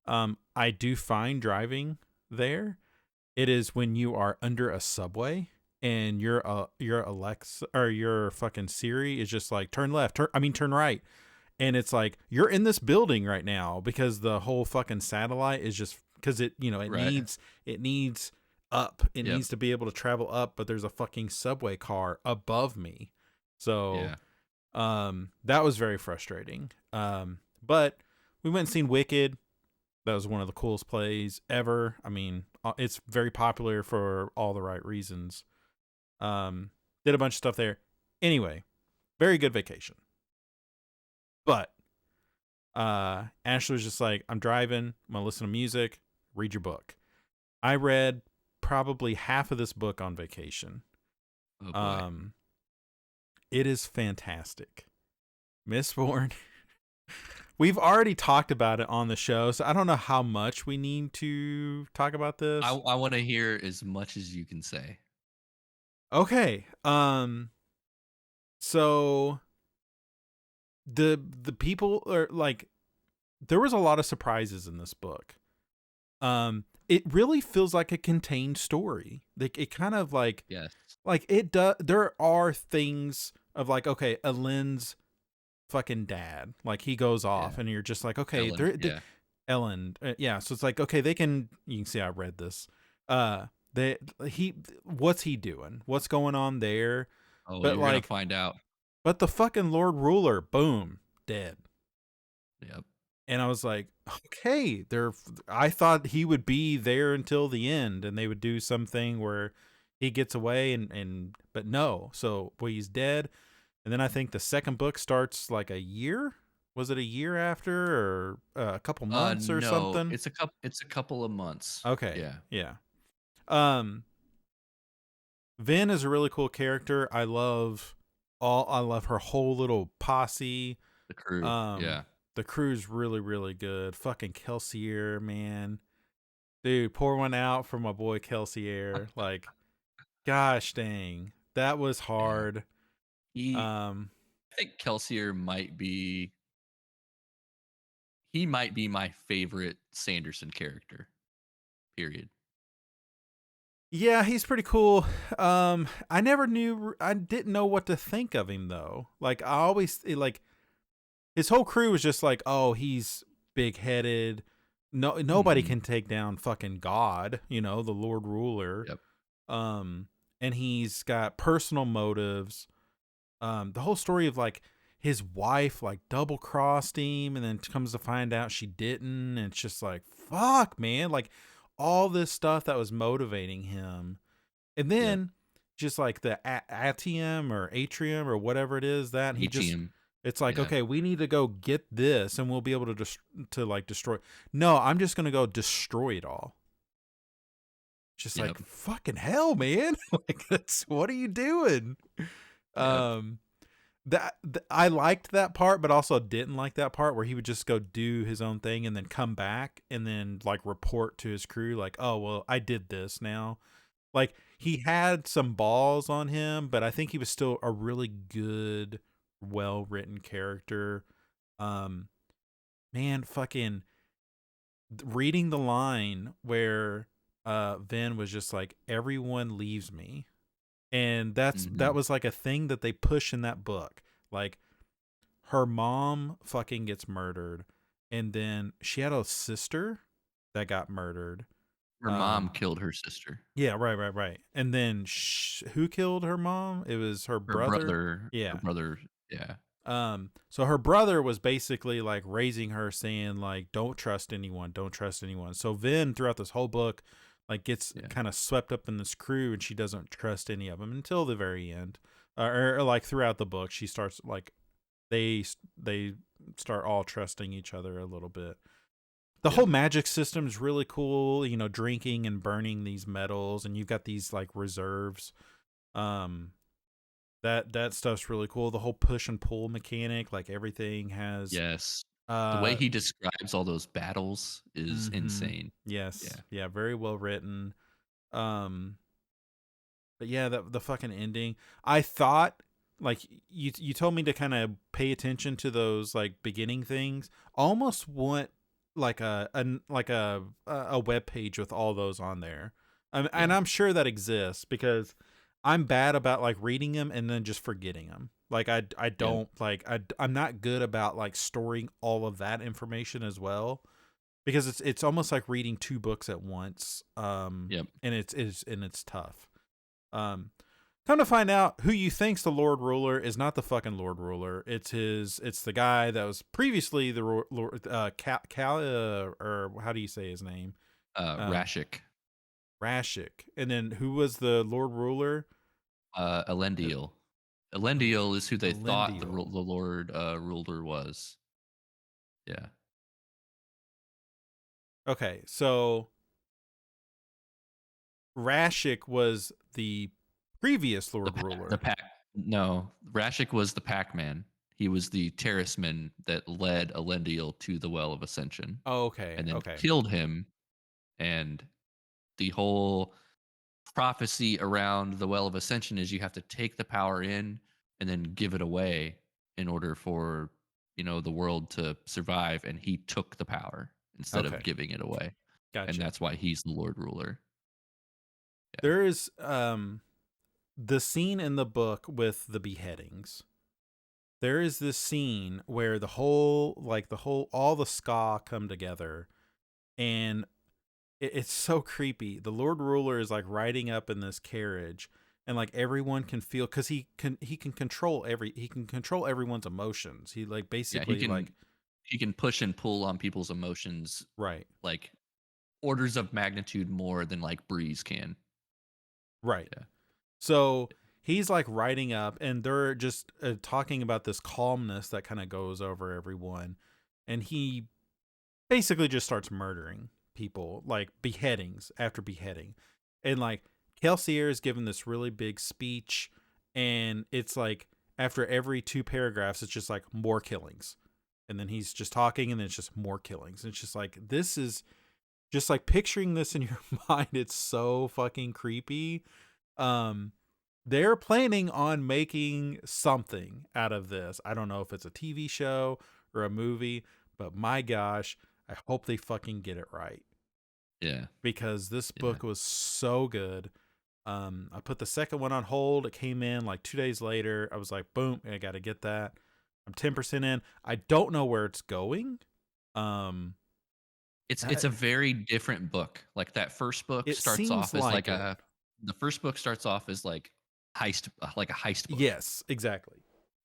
I do find driving there. It is when you are under a subway and your Alexa or your fucking Siri is just like turn left, turn right. And it's like you're in this building right now because the whole fucking satellite is just because it Right. needs up. It Yep. needs to be able to travel up, but there's a fucking subway car above me. So Yeah. that was very frustrating. But we went and seen Wicked. That was one of the coolest plays ever. I mean, it's very popular for all the right reasons. Did a bunch of stuff there. Anyway, very good vacation. But Ashley was just like, I'm driving, I'm gonna listen to music, read your book. I read probably half of this book on vacation. Oh boy. It is fantastic. Mistborn we've already talked about it on the show, so I don't know how much we need to talk about this. I want to hear as much as you can say. Okay. So the people are like, there was a lot of surprises in this book. It really feels like a contained story. Like it kind of Yes. like it does. There are things of like, okay, Elend's fucking dad, like he goes off, Yeah. and you're just like, okay, Ellen. Yeah. Ellen, yeah. So it's like, okay, they can. You can see I read this. Uh, they he, what's he doing? What's going on there? Oh, But you're gonna like, find out. but the fucking Lord Ruler, boom, dead. Yep. And I was like, okay, they're. I thought he would be there until the end, and they would do something where he gets away, but no. So well, he's dead, and then I think the second book starts like a year. Was it a year after, or a couple months or No, something? it's a couple of months. Okay, Yeah. yeah. Um, Vin is a really cool character. I love her whole little posse. The crew. Um, Yeah. the crew's really, really good. Fucking Kelsier, man. Dude, pour one out for my boy Kelsier. Like, gosh dang. That was Yeah. hard. He Um, I think Kelsier he might be my favorite Sanderson character. Period. yeah, he's pretty cool. I didn't know what to think of him though. Like, like, his whole crew was just like, oh, he's big headed. No, nobody Mhm. can take down fucking God, the Lord Ruler. Yep. Um, and he's got personal motives. The whole story of like his wife like double crossed him, and then comes to find out she didn't, and it's just like, fuck, man, like all this stuff that was motivating him, and Yep. then just like the atrium or atrium or whatever it is, that he just, ATM. it's like, Yeah. okay, we need to go get this, and we'll be able to to like destroy. No, I'm just gonna go destroy it all. Just like, Yep. fucking hell, man. Like, what are you doing? Yep. Um, I liked that part, but also didn't like that part where he would just go do his own thing and then come back and then like report to his crew, like, oh well, I did this now. Like, he had some balls on him, but I think he was still a really good, well written character. Um, man, fucking reading the line where Vin was just like, everyone leaves me, and that Mhm. was like a thing that they push in that book. Like, her mom fucking gets murdered, and then she had a sister that got murdered. Her mom um killed her sister. yeah, right, and then who killed her mom? It was her Her brother. brother her Yeah. brother yeah. So her brother was basically like raising her, saying like, don't trust anyone, don't trust anyone. So Vin throughout this whole book like gets Yeah. kind of swept up in this crew, and she doesn't trust any of them until the very end. Or like throughout the book she starts like, they start all trusting each other a little bit. The Yep. whole magic system is really cool, drinking and burning these metals, and you've got these like reserves. um that stuff's really cool. The whole push and pull mechanic, like everything has Yes. The way uh he describes all those battles is mhm. insane. Yes. Yeah. Yeah, very well written. um but yeah, the fucking ending. I thought, like, you told me to kind of pay attention to those like beginning things. Almost want like a web page with all those on there. And Yeah. I'm sure that exists, because I'm bad about like reading them and then just forgetting them. Like, I Yep. don't like I'm not good about like storing all of that information as well, because it's almost like reading two books at once. Yep. And it's tough. um, Come to find out, who you think's the Lord Ruler is not the fucking Lord Ruler. It's the guy that was previously the Lord, or how do you say his name? Um, Rashik. Rashik. And then who was the Lord Ruler? Uh, Elendil. Elendil is who they thought Elendil. the Lord ruler was. Yeah. Okay, so Rashik was the previous The Lord pack the Ruler. pack no, Rashik was the Pac-Man. He was the terraceman that led Elendil to the Well of Ascension Oh, okay. and then Okay. killed him. And the whole prophecy around the Well of Ascension is you have to take the power in and then give it away in order for, the world to survive. And he took the power instead of Okay. giving it away. And Gotcha. that's why he's the Lord Ruler. Yeah. There is the scene in the book with the beheadings. There is this scene where all the ska come together, and it's so creepy. The Lord Ruler is like riding up in this carriage, and like everyone can feel, because he can control everyone's emotions. He like Yeah, basically like he can push and pull on people's emotions right, like orders of magnitude more than like Breeze can. right. Yeah. So he's like riding up, and they're just talking about this calmness that kind of goes over everyone, and he basically just starts murdering people, like beheadings after beheading. And like Kelsier is given this really big speech, and it's like after every 2 paragraphs, it's just like more killings. And then he's just talking, and then it's just more killings. And it's just like, this is just like picturing this in your mind. It's so fucking creepy. Um, they're planning on making something out of this. I don't know if it's a TV show or a movie, but my gosh, I hope they fucking get it right, Yeah. because this Yeah. book was so good. I put the second one on hold. It came in like 2 days later. I was like, boom, I got to get that. I'm 10% in. I don't know where it's going. Um, It's a very different book. Like that first book it starts seems off as like like it. the first book starts off as like a heist book. Yes, exactly.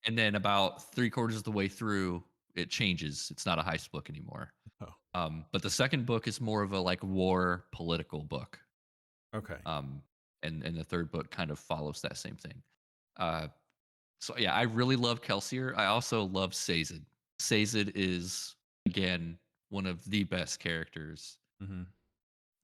And then about 3/4 of the way through, it changes. It's not a heist book anymore. Oh, But the second book is more of a like war political book. okay. Um, and the third book kind of follows that same thing. Uh, so yeah, I really love Kelsier. I also love Sazed. Sazed is again one of the best characters. Mm-hmm.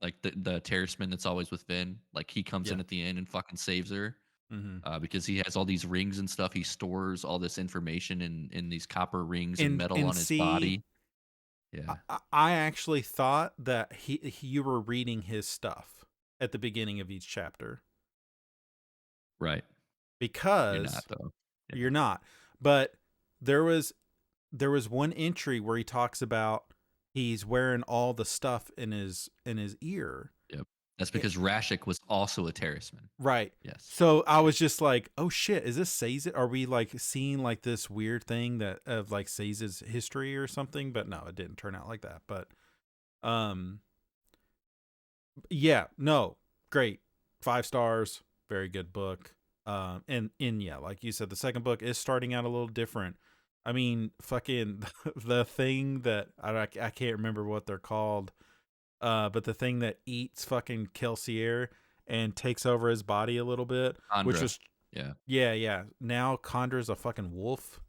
Like the terraceman that's always with Vin. Like he comes Yeah. in at the end and fucking saves her. Mm-hmm. Because he has all these rings and stuff. He stores all this information in these copper rings and metal And on his see, body. Yeah. I actually thought that you were reading his stuff at the beginning of each chapter, Right. You're not because though. Yeah. you're not. But there was one entry where he talks about he's wearing all the stuff in his ear. Yep. That's It, because Rashik was also a terraceman. right. Yes. So I was just like, oh shit, is this Sazed? Are we like seeing like this weird thing that of like Sazed's history or something? But no, it didn't turn out like that. But um yeah, no, great. 5 stars, very good book. And yeah, like you said, the second book is starting out a little different. I mean, fucking the thing that I can't remember what they're called, but the thing that eats fucking Kelsier and takes over his body a little bit, which Andra. was Yeah. yeah. Now Condra's a fucking wolf.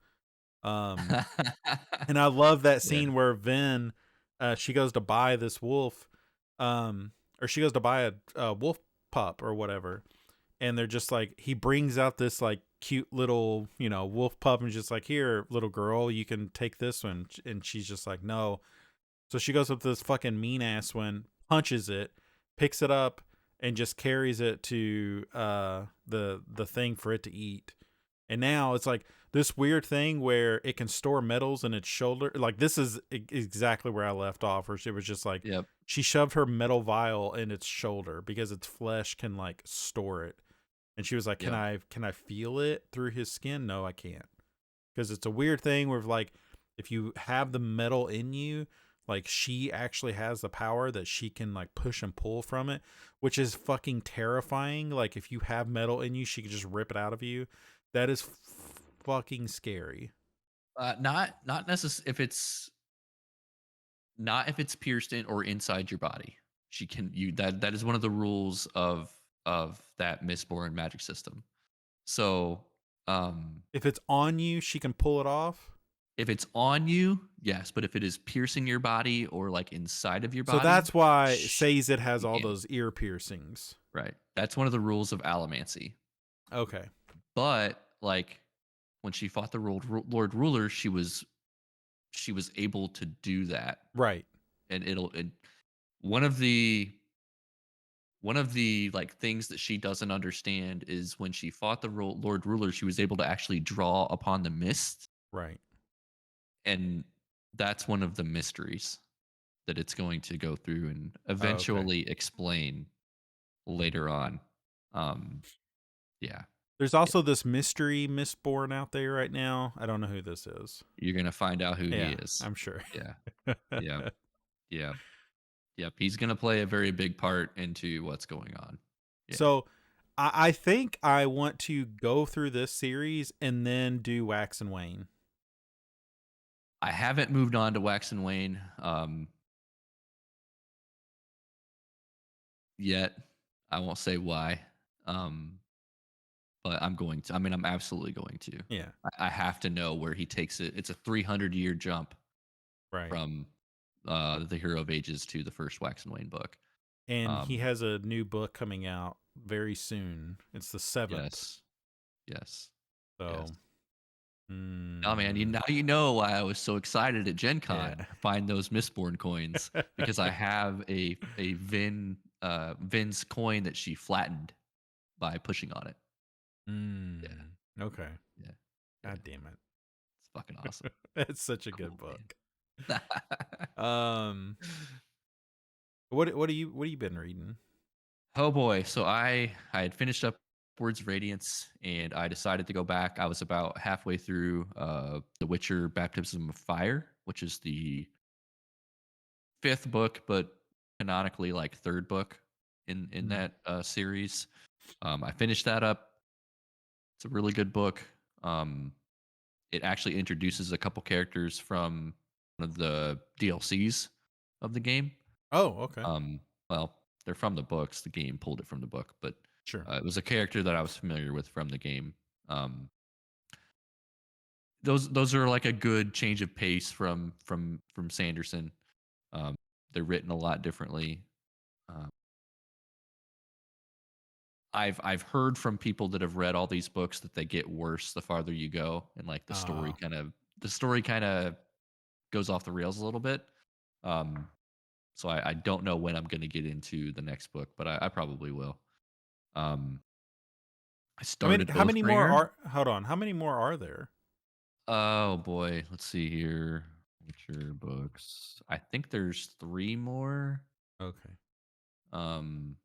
Um, and I love that Yeah. scene where Vin, she goes to buy this wolf, or she goes to buy a wolf pup or whatever, and they're just like, he brings out this like cute little wolf pup, and just like, here little girl, you can take this one, and she's just like, no. So she goes up to this fucking mean ass one, punches it, picks it up, and just carries it to the thing for it to eat. And now it's like this weird thing where it can store metals in its shoulder. Like, this is exactly where I left off, where she was just like, Yep. she shoved her metal vial in its shoulder because its flesh can like store it. And she was like, Yep. can I feel it through his skin? No, I can't. Because it's a weird thing where like, if you have the metal in you, like, she actually has the power that she can like push and pull from it, which is fucking terrifying. Like, if you have metal in you, she can just rip it out of you. That is fucking scary. Not necessarily if it's pierced in or inside your body. She can you that is one of the rules of that Mistborn magic system. So, If it's on you, she can pull it off. if it's on you, yes, but if it is piercing your body or like inside of your So body, that's why says it has you all can't. those ear piercings. Right. That's one of the rules of allomancy. Okay. But like when she fought the Lord Ruler, she was able to do that, Right. and one of the like things that she doesn't understand is when she fought the Lord Ruler, she was able to actually draw upon the mist, Right. and that's one of the mysteries that it's going to go through and Oh, okay. eventually explain later on. Um, yeah, There's yeah. also this mystery Mistborn out there right now. I don't know who this is. You're gonna find out who he Yeah, is. I'm sure. Yeah, yeah, yeah, yep. He's gonna play a very big part into what's going on. Yeah, So I think I want to go through this series and then do Wax and Wayne. I haven't moved on to Wax and Wayne yet. I won't say why, um, but I'm going to. I mean, I'm absolutely going to. Yeah, I have to know where he takes it. It's a 300-year jump right. from the Hero of Ages to the first Wax and Wayne book. And he Um, has a new book coming out very soon. It's the 7th. yes, yes, yes. So, Oh man, mm, now you know why I was so excited at Gen yeah. Con to find those Mistborn coins, because I have a Vin's coin that she flattened by pushing on it. Yeah, mm, okay. yeah, yeah. God damn it. It's fucking awesome. It's such a good Cool, book. man. Um, what do you been reading? Oh boy, so I had finished up Words of Radiance, and I decided to go back. I was about halfway through The Witcher: Baptism of Fire, which is the fifth book, but canonically like third book in Mm. that series. I finished that up. It's a really good book. Um, it actually introduces a couple characters from one of the DLCs of the game. Oh, okay. Um, well, they're from the books. The game pulled it from the book, but Sure. it was a character that I was familiar with from the game. Those are like a good change of pace from Sanderson. Um, they're written a lot differently. Um, I've heard from people that have read all these books that they get worse the farther you go, and like Ah, the story kind of goes off the rails a little bit. Um, so I don't know when I'm going to get into the next book, but I probably will. Um, I started how many more Oathbringer. are hold on, how many more are there? Oh boy, let's see here. Witcher books. I think there's three more. Okay. Um,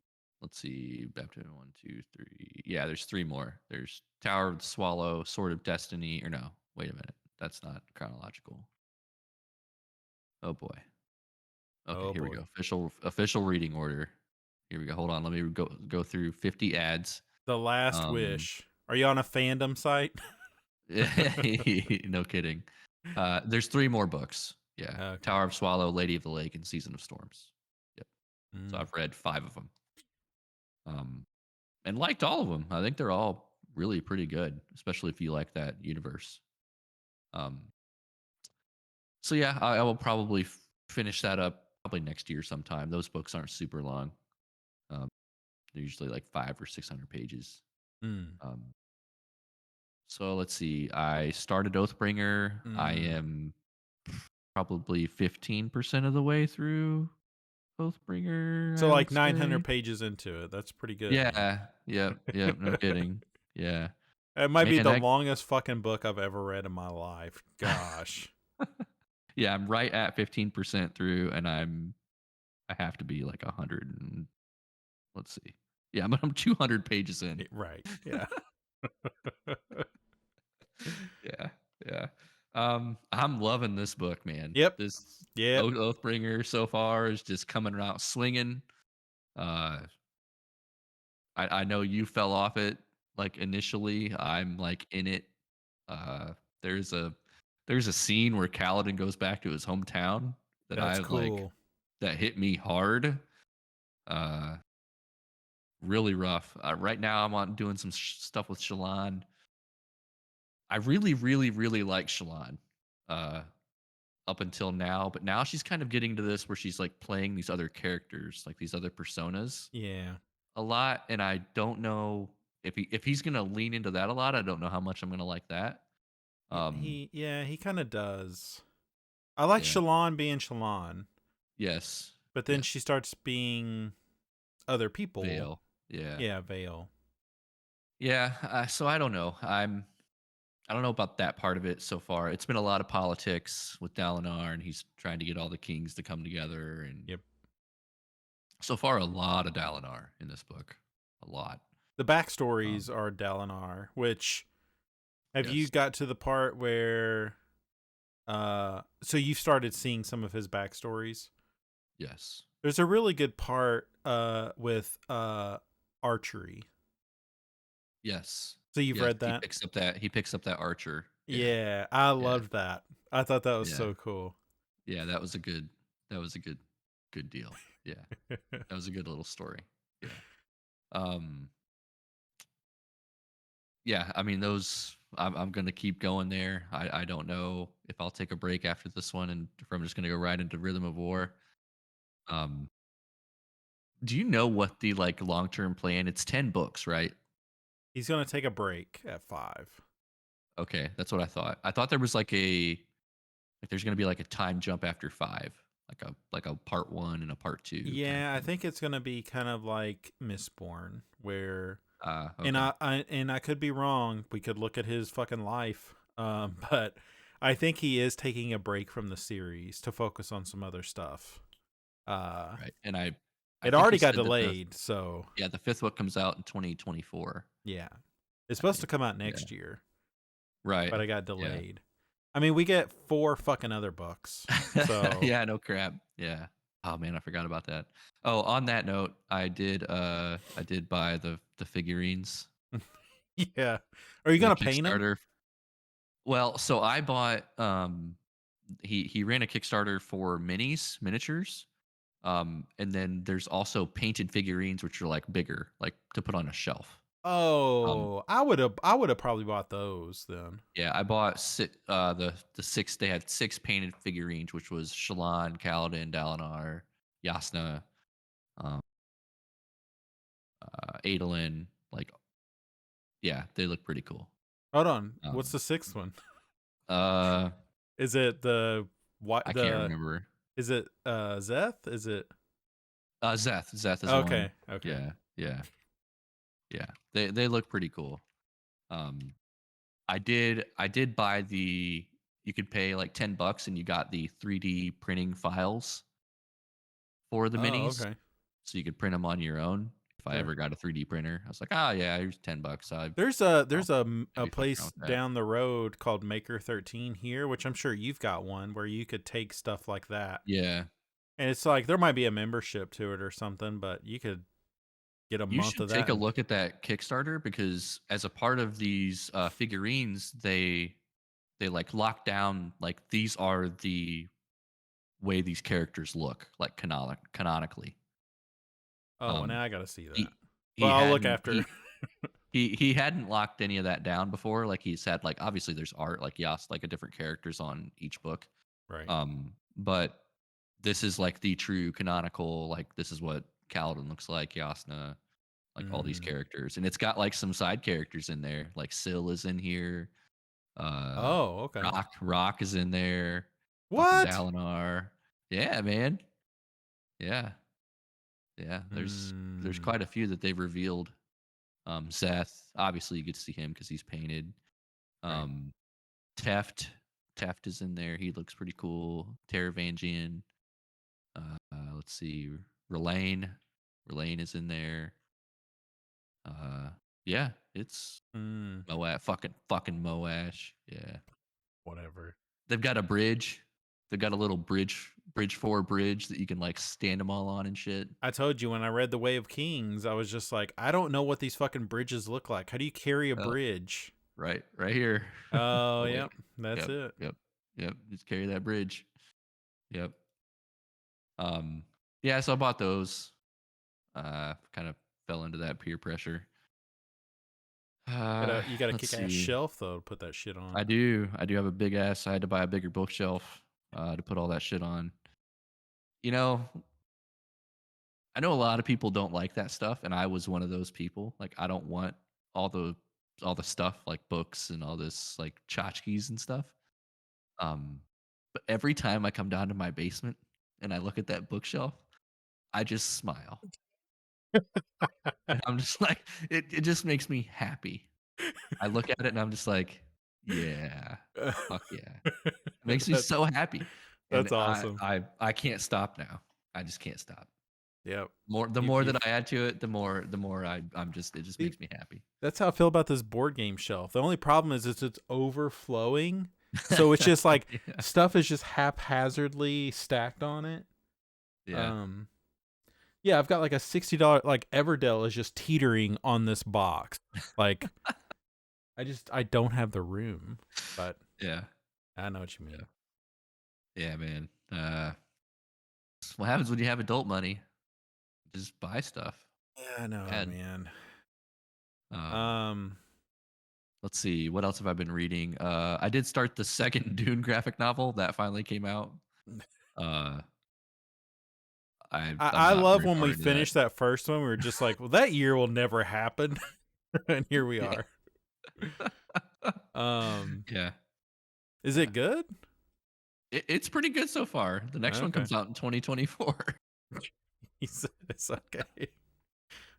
let's see. Baptism 1, 2, 3. Yeah, there's three more. There's Tower of the Swallow, Sword of Destiny. Or no, wait a minute. That's not chronological. Oh boy. Okay, Oh here we boy. go. Official reading order. Here we go. Hold on. Let me go through 50 ads. The Last Um, Wish. Are you on a fandom site? no kidding. There's three more books. Yeah, Okay. Tower of Swallow, Lady of the Lake, and Season of Storms. Yep. So Mm. I've read five of them. And liked all of them. I think they're all really pretty good, especially if you like that universe. Um, so yeah, I will probably finish that up probably next year sometime. Those books aren't super long. Um, they're usually like 500 or 600 pages. Mm. Um, so let's see. I started Oathbringer. I Mm. am probably 15% of the way through Oathbringer, So I like would 900 say. pages into it. That's pretty good, man. Yeah. Yep. Yep. No kidding. Yeah. It might be Man, the that longest fucking book I've ever read in my life. Gosh. yeah, I'm right at 15% through, and I have to be like 100 and let's see. Yeah, but I'm 200 pages in. Right. Yeah. Yeah, yeah. I'm loving this book, man. Yep. This Yep. Oathbringer so far is just coming out swinging. Uh, I know you fell off it like initially. I'm like in it. Uh, there's a there's a scene where Kaladin goes back to his hometown that That's I like cool. that hit me hard. Uh, really rough. Right now, I'm on doing some stuff with Shallan. I really, really, really like Shallan uh, up until now, but now she's kind of getting to this where she's like playing these other characters, like these other personas, Yeah. a lot, and I don't know if he's gonna lean into that a lot. I don't know how much I'm gonna like that. Um, He kind of does. I like yeah. Shalon being Shalon, Yes. but then she Yes. starts being other people. Vale. Yeah. Yeah, Vale. Yeah. So I don't know. I don't know about that part of it so far. It's been a lot of politics with Dalinar, and he's trying to get all the kings to come together. And Yep. so far, a lot of Dalinar in this book. A lot. The Um, backstories are Dalinar, which have you yes. got to the part where so you've started seeing some of his backstories? Yes. There's a really good part with archery. Yes. So you've Yes. read that? He picks up that archer. Yeah. Yeah, I Yeah. loved that. I thought that was Yeah. so cool. Yeah. That was a good deal. Yeah. That was a good little story. Yeah. Um, yeah, I mean those. I'm gonna keep going there. I don't know if I'll take a break after this one, and if I'm just gonna go right into Rhythm of War. Um, do you know what the like long term plan? It's 10 books, right? He's gonna take a break at 5. Okay, that's what I thought. I thought there was like there's gonna be like a time jump after 5, like a part 1 and a part 2 kind of Yeah, I thing. think it's gonna be kind of like Mistborn, where and Okay, I could be wrong. We could look at his fucking life, but I think he is taking a break from the series to focus on some other stuff. Uh, right. And I it think he already got said that the delayed, so yeah the fifth book comes out in 2024. yeah, it's I supposed to think. come out Yeah. next year, Right. but it got Yeah. delayed. I mean, we get 4 fucking other books, so Yeah, no crap. Yeah. Oh man, I forgot about that. Oh, on that note, I did buy the figurines, yeah. Are you the gonna paint him? Kickstarter. Well, so I bought he ran a Kickstarter for miniatures. And then there's also painted figurines which are like bigger, like to put on a shelf. Um Oh, I would have probably bought those then. yeah, I bought the six. They had 6 painted figurines, which was Shallan, Kaladin, Dalinar, Yasna, um, Adolin. Like, yeah, they look pretty cool. Hold on, what's Um, the 6th one? uh, Is it the what I can't the remember. is it Zeth? Is it Zeth is one. okay, okay. Yeah, yeah, yeah. They look pretty cool. Um, I did buy the. You could pay like $10 and you got the 3D printing files for the Oh, minis, okay. so you could print them on your own. If I Sure. ever got a 3D printer, I was like, oh yeah, here's $10. There's I'll a maybe fuck around place with that. down the road called Maker 13 here, which I'm sure you've got one where you could take stuff like that. Yeah, And it's like there might be a membership to it or something, but you could get a you month should of take that a and look at that Kickstarter because as a part of these figurines, they like lock down like these are the way these characters look like canonically. oh, well, Um, now I got to see that. he Well, he I'll look hadn't after. he hadn't locked any of that down before. Like he's had like obviously there's art like Yas like a different characters on each book. Right. But this is like the true canonical, like this is what Kaladin looks like, Yasna, like all these Mm. characters. And it's got like some side characters in there. Like Syl is in here. Uh Oh, okay. Rock is in there. Fucking What? Dalinar. Yeah, man. Yeah. Yeah. There's Mm, quite a few that they've revealed. Seth, obviously you get to see him because he's painted. right. Um Teft. Teft is in there. He looks pretty cool. Taravangian. Let's see, Relane. Relane is in there. Uh, yeah, it's Mm, Moash. Fucking Moash. Yeah, whatever. they've got a bridge. They've got a little bridge four bridge that you can like stand them all on and shit. I told you when I read The Way of Kings, I was just like, I don't know what these fucking bridges look like. How do you carry a Oh, bridge? right here. Oh, Oh yep. wait. That's Yep. it. Yep. Yep. Just carry that bridge. Yep. Um. Yeah. So I bought those. Kind of fell into that peer pressure. You got a Let's kick ass see. shelf though to put that shit on. I do. I do have a big ass. I had to buy a bigger bookshelf to put all that shit on. You know, I know a lot of people don't like that stuff, and I was one of those people. Like, I don't want all the all the stuff like books and all this like tchotchkes and stuff. Um, but every time I come down to my basement and I look at that bookshelf, I just smile. And I'm just like, it just makes me happy. I look at it and I'm just like, yeah, fuck yeah. It makes me That, so happy. And that's awesome. I can't stop now. I just can't stop. Yep. The more You that I add to it, the more I'm just it just see, makes me happy. that's how I feel about this board game shelf. The only problem is it's overflowing. So it's just like Yeah. stuff is just haphazardly stacked on it. Yeah. Um yeah, I've got like a $60 like Everdell is just teetering on this box. Like I don't have the room, but Yeah. I know what you Yeah. mean. Yeah, man. What happens when you have adult money? Just buy stuff. Yeah, I know, And man. um, Um let's see, what else have I been reading? I did start the second Dune graphic novel that finally came out. Uh, I'm I not love very when far we into that. finished that first one. We were just like, well, that year will never happen. And here we Yeah. are. Um, Yeah. is Yeah. it good? It's pretty good so far. The next one Okay. comes out in 2024. He said it's okay.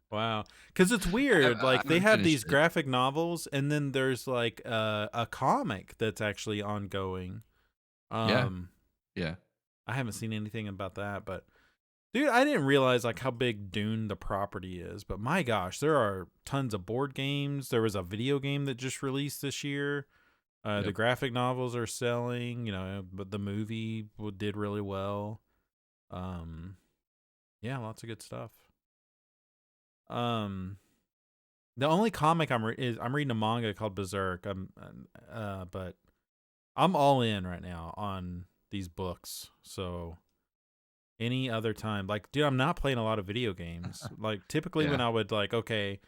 Wow. Because it's I, weird. I Like they haven't have finished these it. graphic novels, and then there's like a comic that's actually ongoing. Yeah. Um, Yeah. I haven't seen anything about that, but dude, I didn't realize like how big Dune the property is. But my gosh, there are tons of board games. There was a video game that just released this year. The Yep. graphic novels are selling, but the movie did really well. Um, yeah, lots of good stuff. Um, the only comic I'm reading a manga called Berserk. But I'm all in right now on these books. So any other time, like, dude, I'm not playing a lot of video games. Like typically when Yeah. I would like, okay,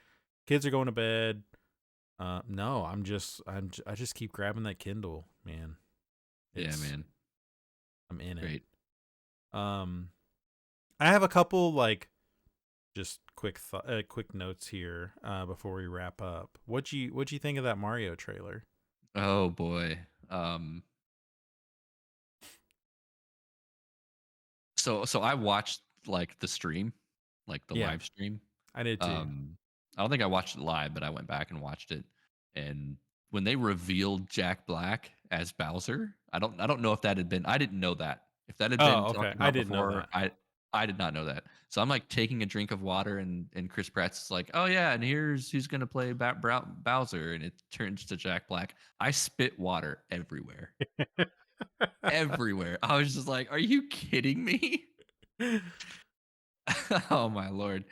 kids are going to bed. No, I just keep grabbing that Kindle, man. Yeah, It's man. I'm in it. Great. Um, I have a couple like just quick notes here before we wrap up. What'd you think of that Mario trailer? Oh boy. Um, so I watched like the stream, like the Yeah, live stream. I did too. I don't think I watched it live, but I went back and watched it. And when they revealed Jack Black as Bowser, I don't know if that had been I didn't know that. If that had been Oh, okay. talked I about didn't know before, that. I did not know that. So I'm like taking a drink of water and Chris Pratt's like, "Oh yeah, and here's who's going to play Bowser," and it turns to Jack Black. I spit water everywhere. Everywhere. I was just like, "Are you kidding me?" Oh my lord.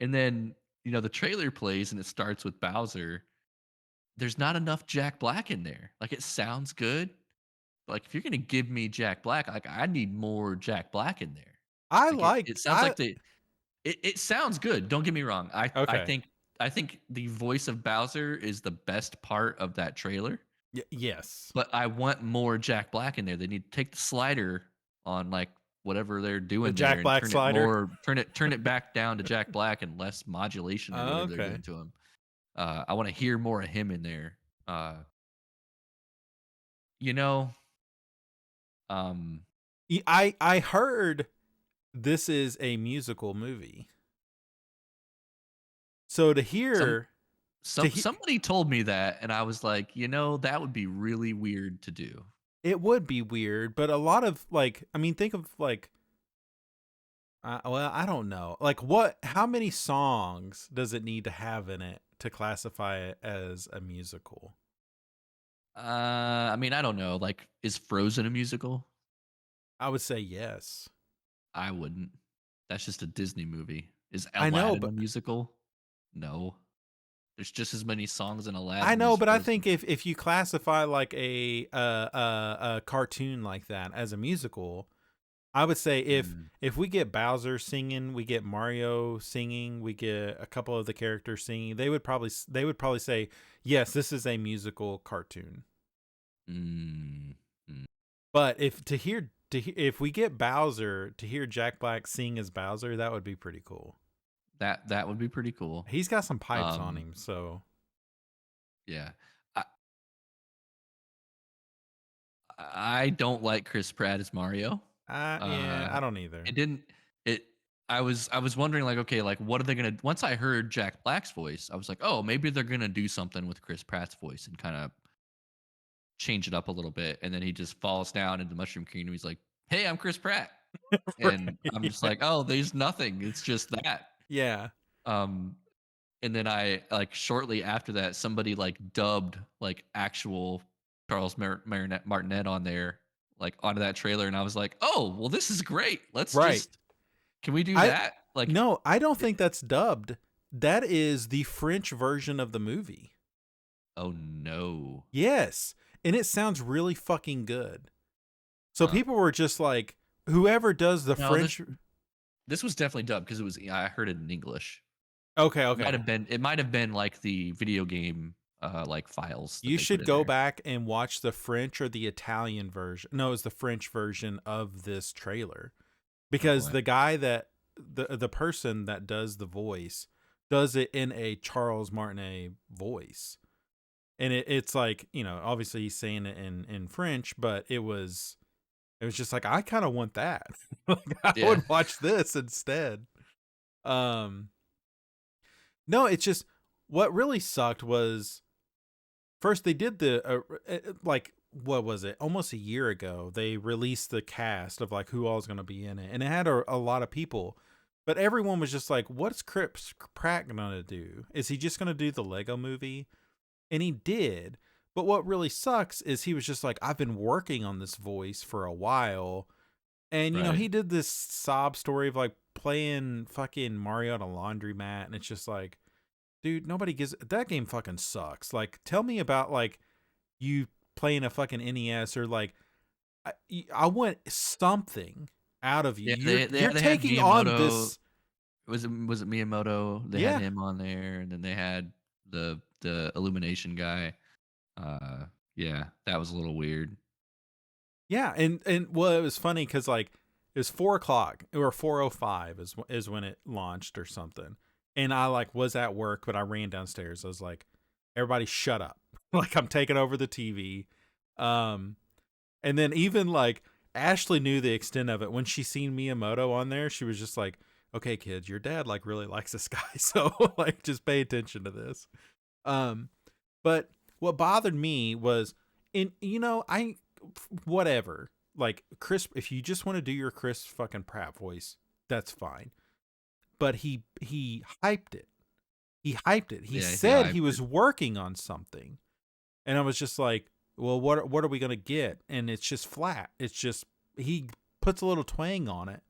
And then, the trailer plays and it starts with Bowser. There's not enough Jack Black in there. Like it sounds good. But like if you're gonna give me Jack Black, like I need more Jack Black in there. I Like it, like it sounds I like it sounds good. Don't get me wrong. I okay. think I think the voice of Bowser is the best part of that trailer. Yes. But I want more Jack Black in there. They need to take the slider on like whatever they're The doing there Jack and Black slider. turn it back down to Jack Black and less modulation or whatever they're Okay. doing to him. I want to hear more of him in there. Uh, you know, um, I heard this is a musical movie. So some to hear somebody told me that, and I was like, that would be really weird to do. it would be weird, but a lot of like I mean think of like well, I don't know. Like how many songs does it need to have in it to classify it as a musical? I mean, I don't know. Like, is Frozen a musical? I would say yes. I wouldn't. That's just a Disney movie. Is I know, Aladdin a but musical? No. There's just as many songs in I Aladdin know, as but I Frozen. think if you classify like a cartoon like that as a musical, I would say Mm, if we get Bowser singing, we get Mario singing, we get a couple of the characters singing, they would probably say yes, this is a musical cartoon. mm, mm. But if we get Bowser to hear Jack Black sing as Bowser, that would be pretty cool. That would be pretty cool. He's got some pipes on Um, him, so Yeah. I I don't like Chris Pratt as Mario. Yeah, Uh, I don't either. it didn't it I was wondering, like, okay, like, what are they gonna once I heard Jack Black's voice, I was like, "Oh, maybe they're gonna do something with Chris Pratt's voice and kinda change it up a little bit," and then he just falls down into Mushroom Kingdom, he's like, "Hey, I'm Chris Pratt." And Right. I'm just like, "Oh, there's nothing, it's just that." Yeah. Um, and then I like, shortly after that, somebody, like, dubbed, like, actual Charles Martinet on there, like, onto that trailer, and I was like, "Oh, well, this is great. Let's Right. just can we do I that?" Like, No, I don't eh think that's dubbed. That is the French version of the movie. oh, no. Yes, and it sounds really fucking good. So Huh. people were just like, whoever does the No, French. this was definitely dubbed because it was yeah, I heard it in English. Okay, It might okay. have been it might have been, like, the video game, like, files that You they put should in go there. back and watch the French or the Italian version. No, it's the French version of this trailer Oh, because boy. the guy that the person that does the voice does it in a Charles Martinet voice. And it's like, obviously he's saying it in French, but it was just like I kind of want that. Like I Yeah. would watch this instead. Um no, it's just what really sucked was first they did like what was it? Almost a year ago, they released the cast of like who all is going to be in it, and it had a lot of people, but everyone was just like, "What's Chris Pratt going to do? Is he just going to do the Lego Movie?" And he did. But what really sucks is he was just like, "I've been working on this voice for a while," and Right. he did this sob story of like playing fucking Mario at a laundromat, and it's just like, dude, nobody gives that game fucking sucks. Like, tell me about like you playing a fucking NES or like I, I want something out of you. Yeah, You're they had taking on Miyamoto. this. Was it Miyamoto? They had Yeah, him on there, and then they had the Illumination guy. Uh, yeah, that was a little weird. yeah, and well, it was funny because like it was 4 o'clock or 4:05 is when it launched or something, and I like was at work, but I ran downstairs. I was like, everybody, shut up! Like I'm taking over the TV. Um, And then even like Ashley knew the extent of it when she seen Miyamoto on there. She was just like, "Okay, kids, your dad like really likes this guy, so like just pay attention to this." Um, but what bothered me was in I whatever like Chris. If you just want to do your Chris fucking Pratt voice, that's fine. But he hyped it. He hyped it. He Yeah, he said he hyped it. was working on something. And I was just like, well, what are we gonna get? And it's just flat. It's just he puts a little twang on it.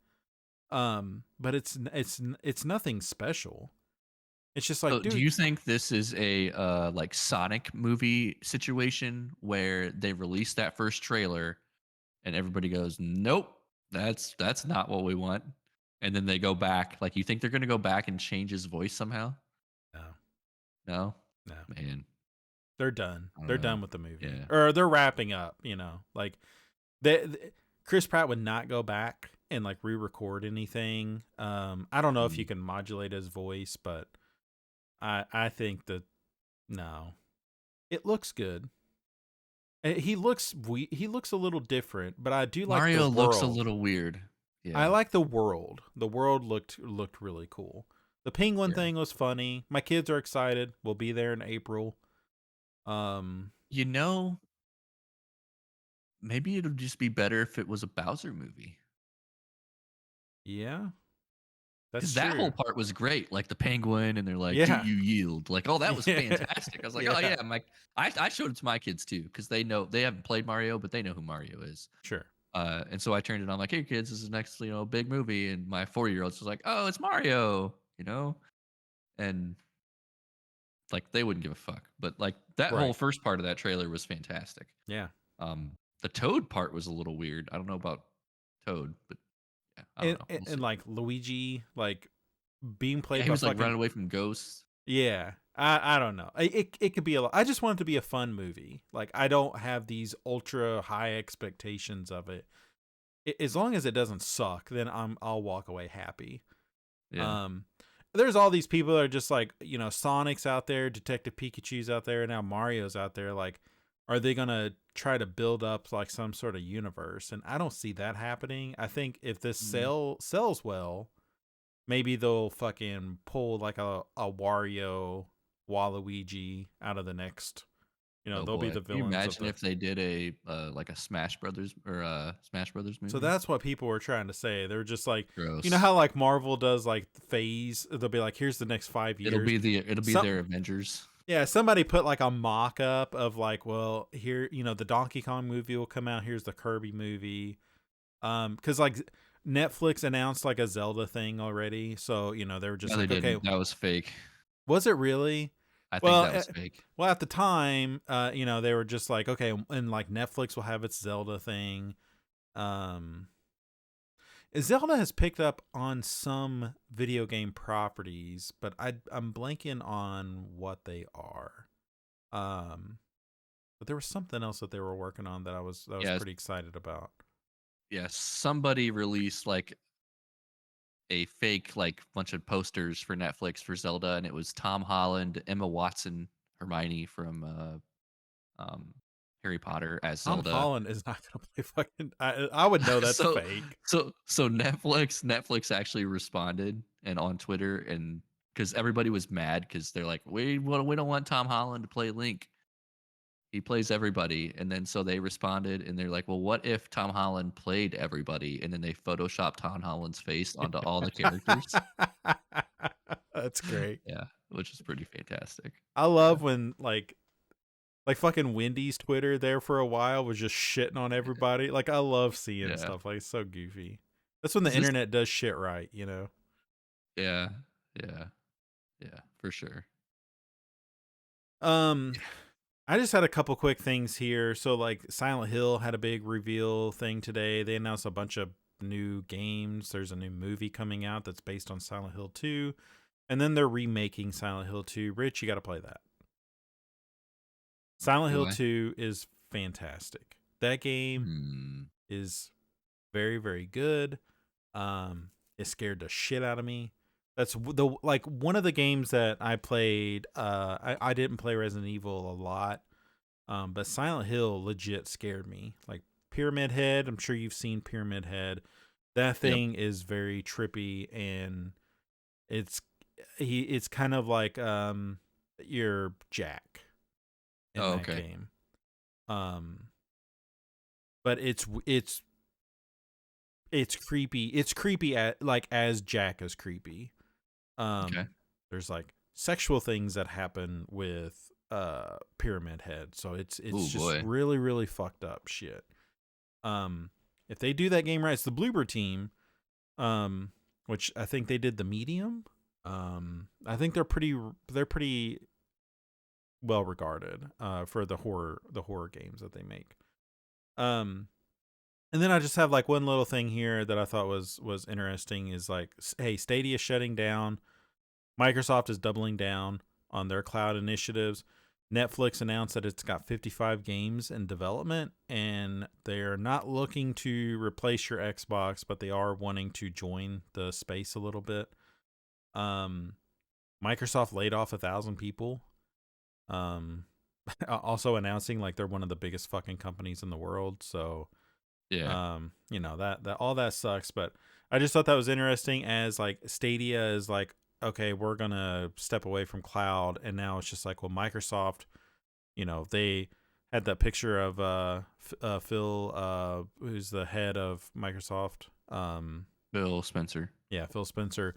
But it's nothing special. It's just So, like, do dude, you think this is a like Sonic movie situation where they released that first trailer and everybody goes, "Nope, that's not what we want," and then they go back? Like, you think they're gonna go back and change his voice somehow? no, No, no, man, they're done. I don't They're know. done with the movie, Yeah, or they're wrapping up. Like Chris Pratt would not go back and like re-record anything. I don't know if you mm. can modulate his voice, but I think that no, it looks good. He looks a little different, but I do like the Mario looks a world. little weird. I Yeah, like the world. The world looked really cool. The penguin yeah. thing was funny. My kids are excited. We'll be there in April. Um, You know, maybe it'll just be better if it was a Bowser movie. yeah, that's Because that true. whole part was great, like the penguin, and they're like, "Do Yeah, you yield?" Like, oh, that was yeah, fantastic. I was like, "Oh yeah. yeah," I showed it to my kids too because they haven't played Mario, but they know who Mario is. Sure. And so I turned it on like, "Hey kids, this is next big movie," and my 4 year old was like, "Oh, it's Mario," and like they wouldn't give a fuck. But like that whole Right. first part of that trailer was fantastic. Yeah. The Toad part was a little weird. I don't know about Toad, but yeah, I don't And, know. and We'll and see. like Luigi, like being Yeah, played he by was like fucking running away from ghosts. yeah. I don't know. It could be a lot. I just want it to be a fun movie. Like I don't have these ultra high expectations of it. As long as it doesn't suck, then I'll walk away happy. Yeah. Um, there's all these people that are just like, Sonic's out there, Detective Pikachu's out there, now Mario's out there. Like, are they gonna try to build up like some sort of universe? And I don't see that happening. I think if this Mm. sells well, maybe they'll fucking pull like a Wario, Waluigi out of the next. Oh They'll be boy, the can you villains of imagine the. if they did a like a Smash Brothers or Smash Brothers So movie? that's what people were trying to say. They're just like, Gross. how like Marvel does like phase. They'll be like, here's the next 5 years. It'll be Some their Avengers. Yeah, somebody put like a mock up of like, well, here, the Donkey Kong movie will come out. Here's the Kirby movie. Because like Netflix announced like a Zelda thing already, so they were just No, they like, okay, didn't. That was fake. was it really? I think Well, that was fake. well, at the time, they were just like, okay, and like Netflix will have its Zelda thing. Um, Zelda has picked up on some video game properties, but I'm blanking on what they are. Um, but there was something else that they were working on that I was Yes, pretty excited about. yes. Somebody released like a fake like bunch of posters for Netflix for Zelda, and it was Tom Holland, Emma Watson, Hermione from um, Harry Potter as Tom Zelda. Holland is not gonna play fucking. I would know that's so fake. so Netflix actually responded and on Twitter, and because everybody was mad because they're like, we don't want Tom Holland to play Link. He plays everybody. And then so they responded and they're like, well, what if Tom Holland played everybody? And then they photoshopped Tom Holland's face onto all the characters. That's great. Yeah, which is pretty fantastic. I Yeah. love when like fucking Wendy's Twitter there for a while was just shitting on everybody. Like I love seeing Yeah. stuff like it's so goofy. That's when the Is this internet does shit right. Yeah. Yeah. Yeah, for sure. Um I just had a couple quick things here. So like Silent Hill had a big reveal thing today. They announced a bunch of new games. There's a new movie coming out that's based on Silent Hill 2. And then they're remaking Silent Hill 2. Rich, you got to play that. Silent Do Hill I? 2 is fantastic. That game Hmm. is very, very good. It scared the shit out of me. That's the like one of the games that I played. I didn't play Resident Evil a lot, but Silent Hill legit scared me. Like Pyramid Head, I'm sure you've seen Pyramid Head. That Yep. thing is very trippy, and it's it's kind of like your Jack in Oh, that okay. game. Um, but it's creepy. It's creepy at like as Jack is creepy. Okay. There's like sexual things that happen with Pyramid Head, so it's Oh just boy. really really fucked up shit. Um, if they do that game right, it's the Bloober team, um, which I think they did the Medium. I think they're pretty well regarded for the horror games that they make. Um, and then I just have like one little thing here that I thought was interesting is like, hey, Stadia shutting down. Microsoft is doubling down on their cloud initiatives. Netflix announced that it's got 55 games in development, and they're not looking to replace your Xbox, but they are wanting to join the space a little bit. Um, Microsoft laid off 1,000 people. Um, also announcing like they're one of the biggest fucking companies in the world. So Yeah. that all that sucks, but I just thought that was interesting as like Stadia is like, okay, we're gonna step away from cloud, and now it's just like, well, Microsoft, they had that picture of Phil, who's the head of Microsoft. Bill Spencer. Yeah, Phil Spencer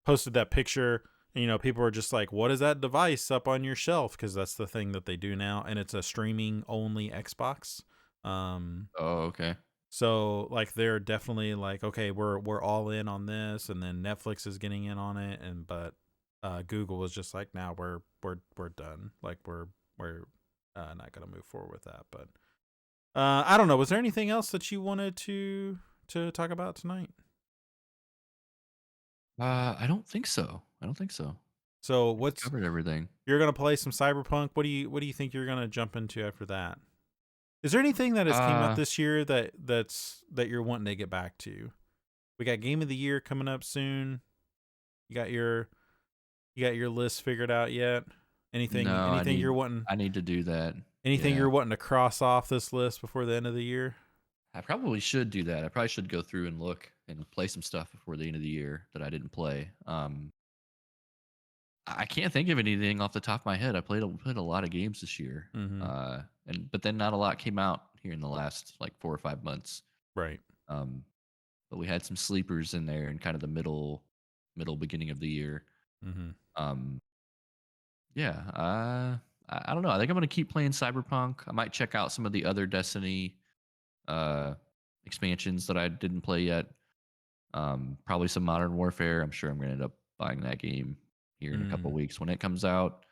posted that picture, and people were just like, what is that device up on your shelf? Because that's the thing that they do now, and it's a streaming only Xbox. Oh, okay. So like they're definitely like, okay, we're all in on this, and then Netflix is getting in on it, and but Google was just like, now we're done. Like we're not gonna move forward with that. But I don't know. Was there anything else that you wanted to talk about tonight? I don't think so. I don't think so. So We covered everything. you're gonna play some Cyberpunk? What do you think you're gonna jump into after that? Is there anything that has came out Uh, this year that you're wanting to get back to? We got Game of the Year coming up soon. You got your You got your list figured out yet? Anything No, anything you're wanting I need to do that. anything Yeah. you're wanting to cross off this list before the end of the year? I probably should do that. I probably should go through and look and play some stuff before the end of the year that I didn't play. I can't think of anything off the top of my head. I played a lot of games this year, Mm-hmm. but then not a lot came out here in the last like 4 or 5 months. Right. Um, but we had some sleepers in there in kind of the middle beginning of the year. Mm-hmm. Um, yeah, I don't know. I think I'm gonna keep playing Cyberpunk. I might check out some of the other Destiny uh, expansions that I didn't play yet. Probably some Modern Warfare. I'm sure I'm gonna end up buying that game here in a couple Mm. weeks when it comes out.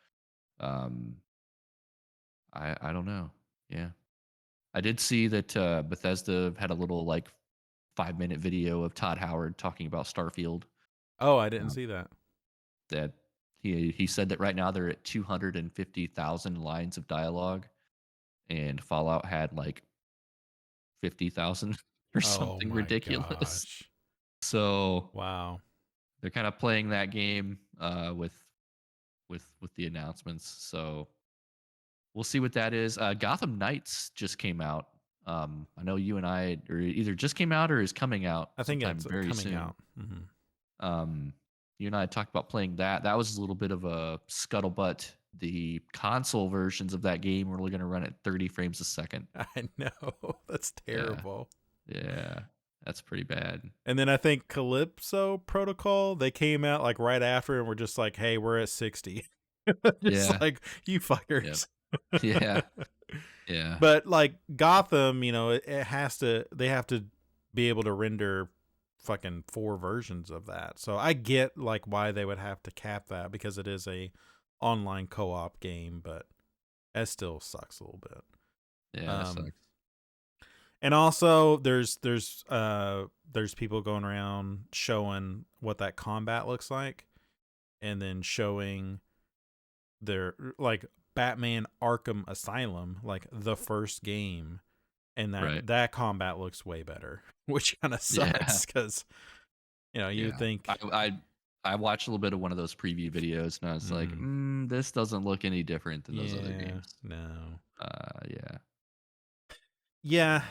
Um, I don't know. Yeah, I did see that Bethesda had a little like 5 minute video of Todd Howard talking about Starfield. Oh, I didn't Um, see that. that he said that right now they're at 250,000 lines of dialogue, and Fallout had like 50,000 or Oh something my ridiculous. gosh. So Wow. they're kind of playing that game with the announcements. So we'll see what that is. Gotham Knights just came out. I know you and I, or either just came out or is coming out I think sometime it's very coming soon. out. Mm-hmm. Um, you and I talked about playing that. That was a little bit of a scuttlebutt. The console versions of that game were only going to run at 30 frames a second. I know. That's Yeah, terrible. yeah, that's pretty bad. And then I think Calypso Protocol, they came out like right after and were just like, hey, we're at 60. Just Yeah, like, you yeah, fuckers. yeah, yeah, But like Gotham, it has to, they have to be able to render fucking 4 versions of that. So I get like why they would have to cap that because it is a online co-op game, but that still sucks a little bit. yeah. That Um, sucks. and also there's people going around showing what that combat looks like and then showing their like Batman Arkham Asylum, like the first game, and Right. that combat looks way better, which kind of Yeah, sucks because you would yeah. think, I watched a little bit of one of those preview videos, and I was like, mm, this doesn't look any different than those other yeah, games. no, Yeah, yeah.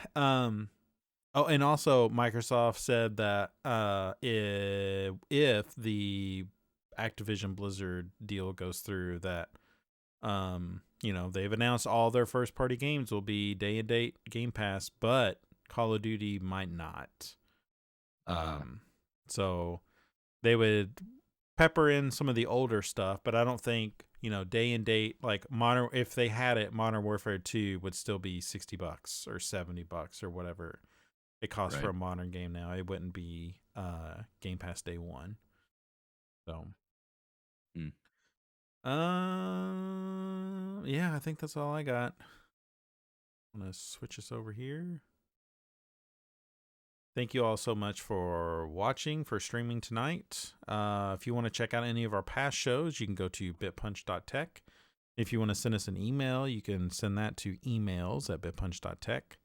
Oh, and also Microsoft said that if the Activision Blizzard deal goes through, that they've announced all their first party games will be day and date Game Pass, but Call of Duty might not. uh, So they would pepper in some of the older stuff, but I don't think, day and date like modern, if they had it, Modern Warfare 2 would still be $60 or $70 or whatever it costs for right. a modern game now. It wouldn't be Game Pass day one. So Hmm. yeah, I think that's all I got. I'm gonna switch this over here. Thank you all so much for watching, for streaming tonight. If you want to check out any of our past shows, you can go to bitpunch.tech. If you want to send us an email, you can send that to emails@bitpunch.tech.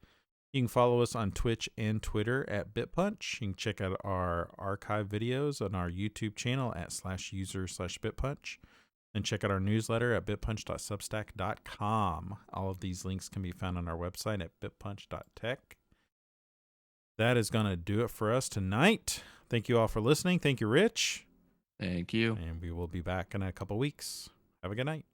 You can follow us on Twitch and Twitter at BitPunch. You can check out our archive videos on our YouTube channel at /user/BitPunch. And check out our newsletter at bitpunch.substack.com. All of these links can be found on our website at bitpunch.tech. That is going to do it for us tonight. Thank you all for listening. Thank you, Rich. Thank you. And we will be back in a couple weeks. Have a good night.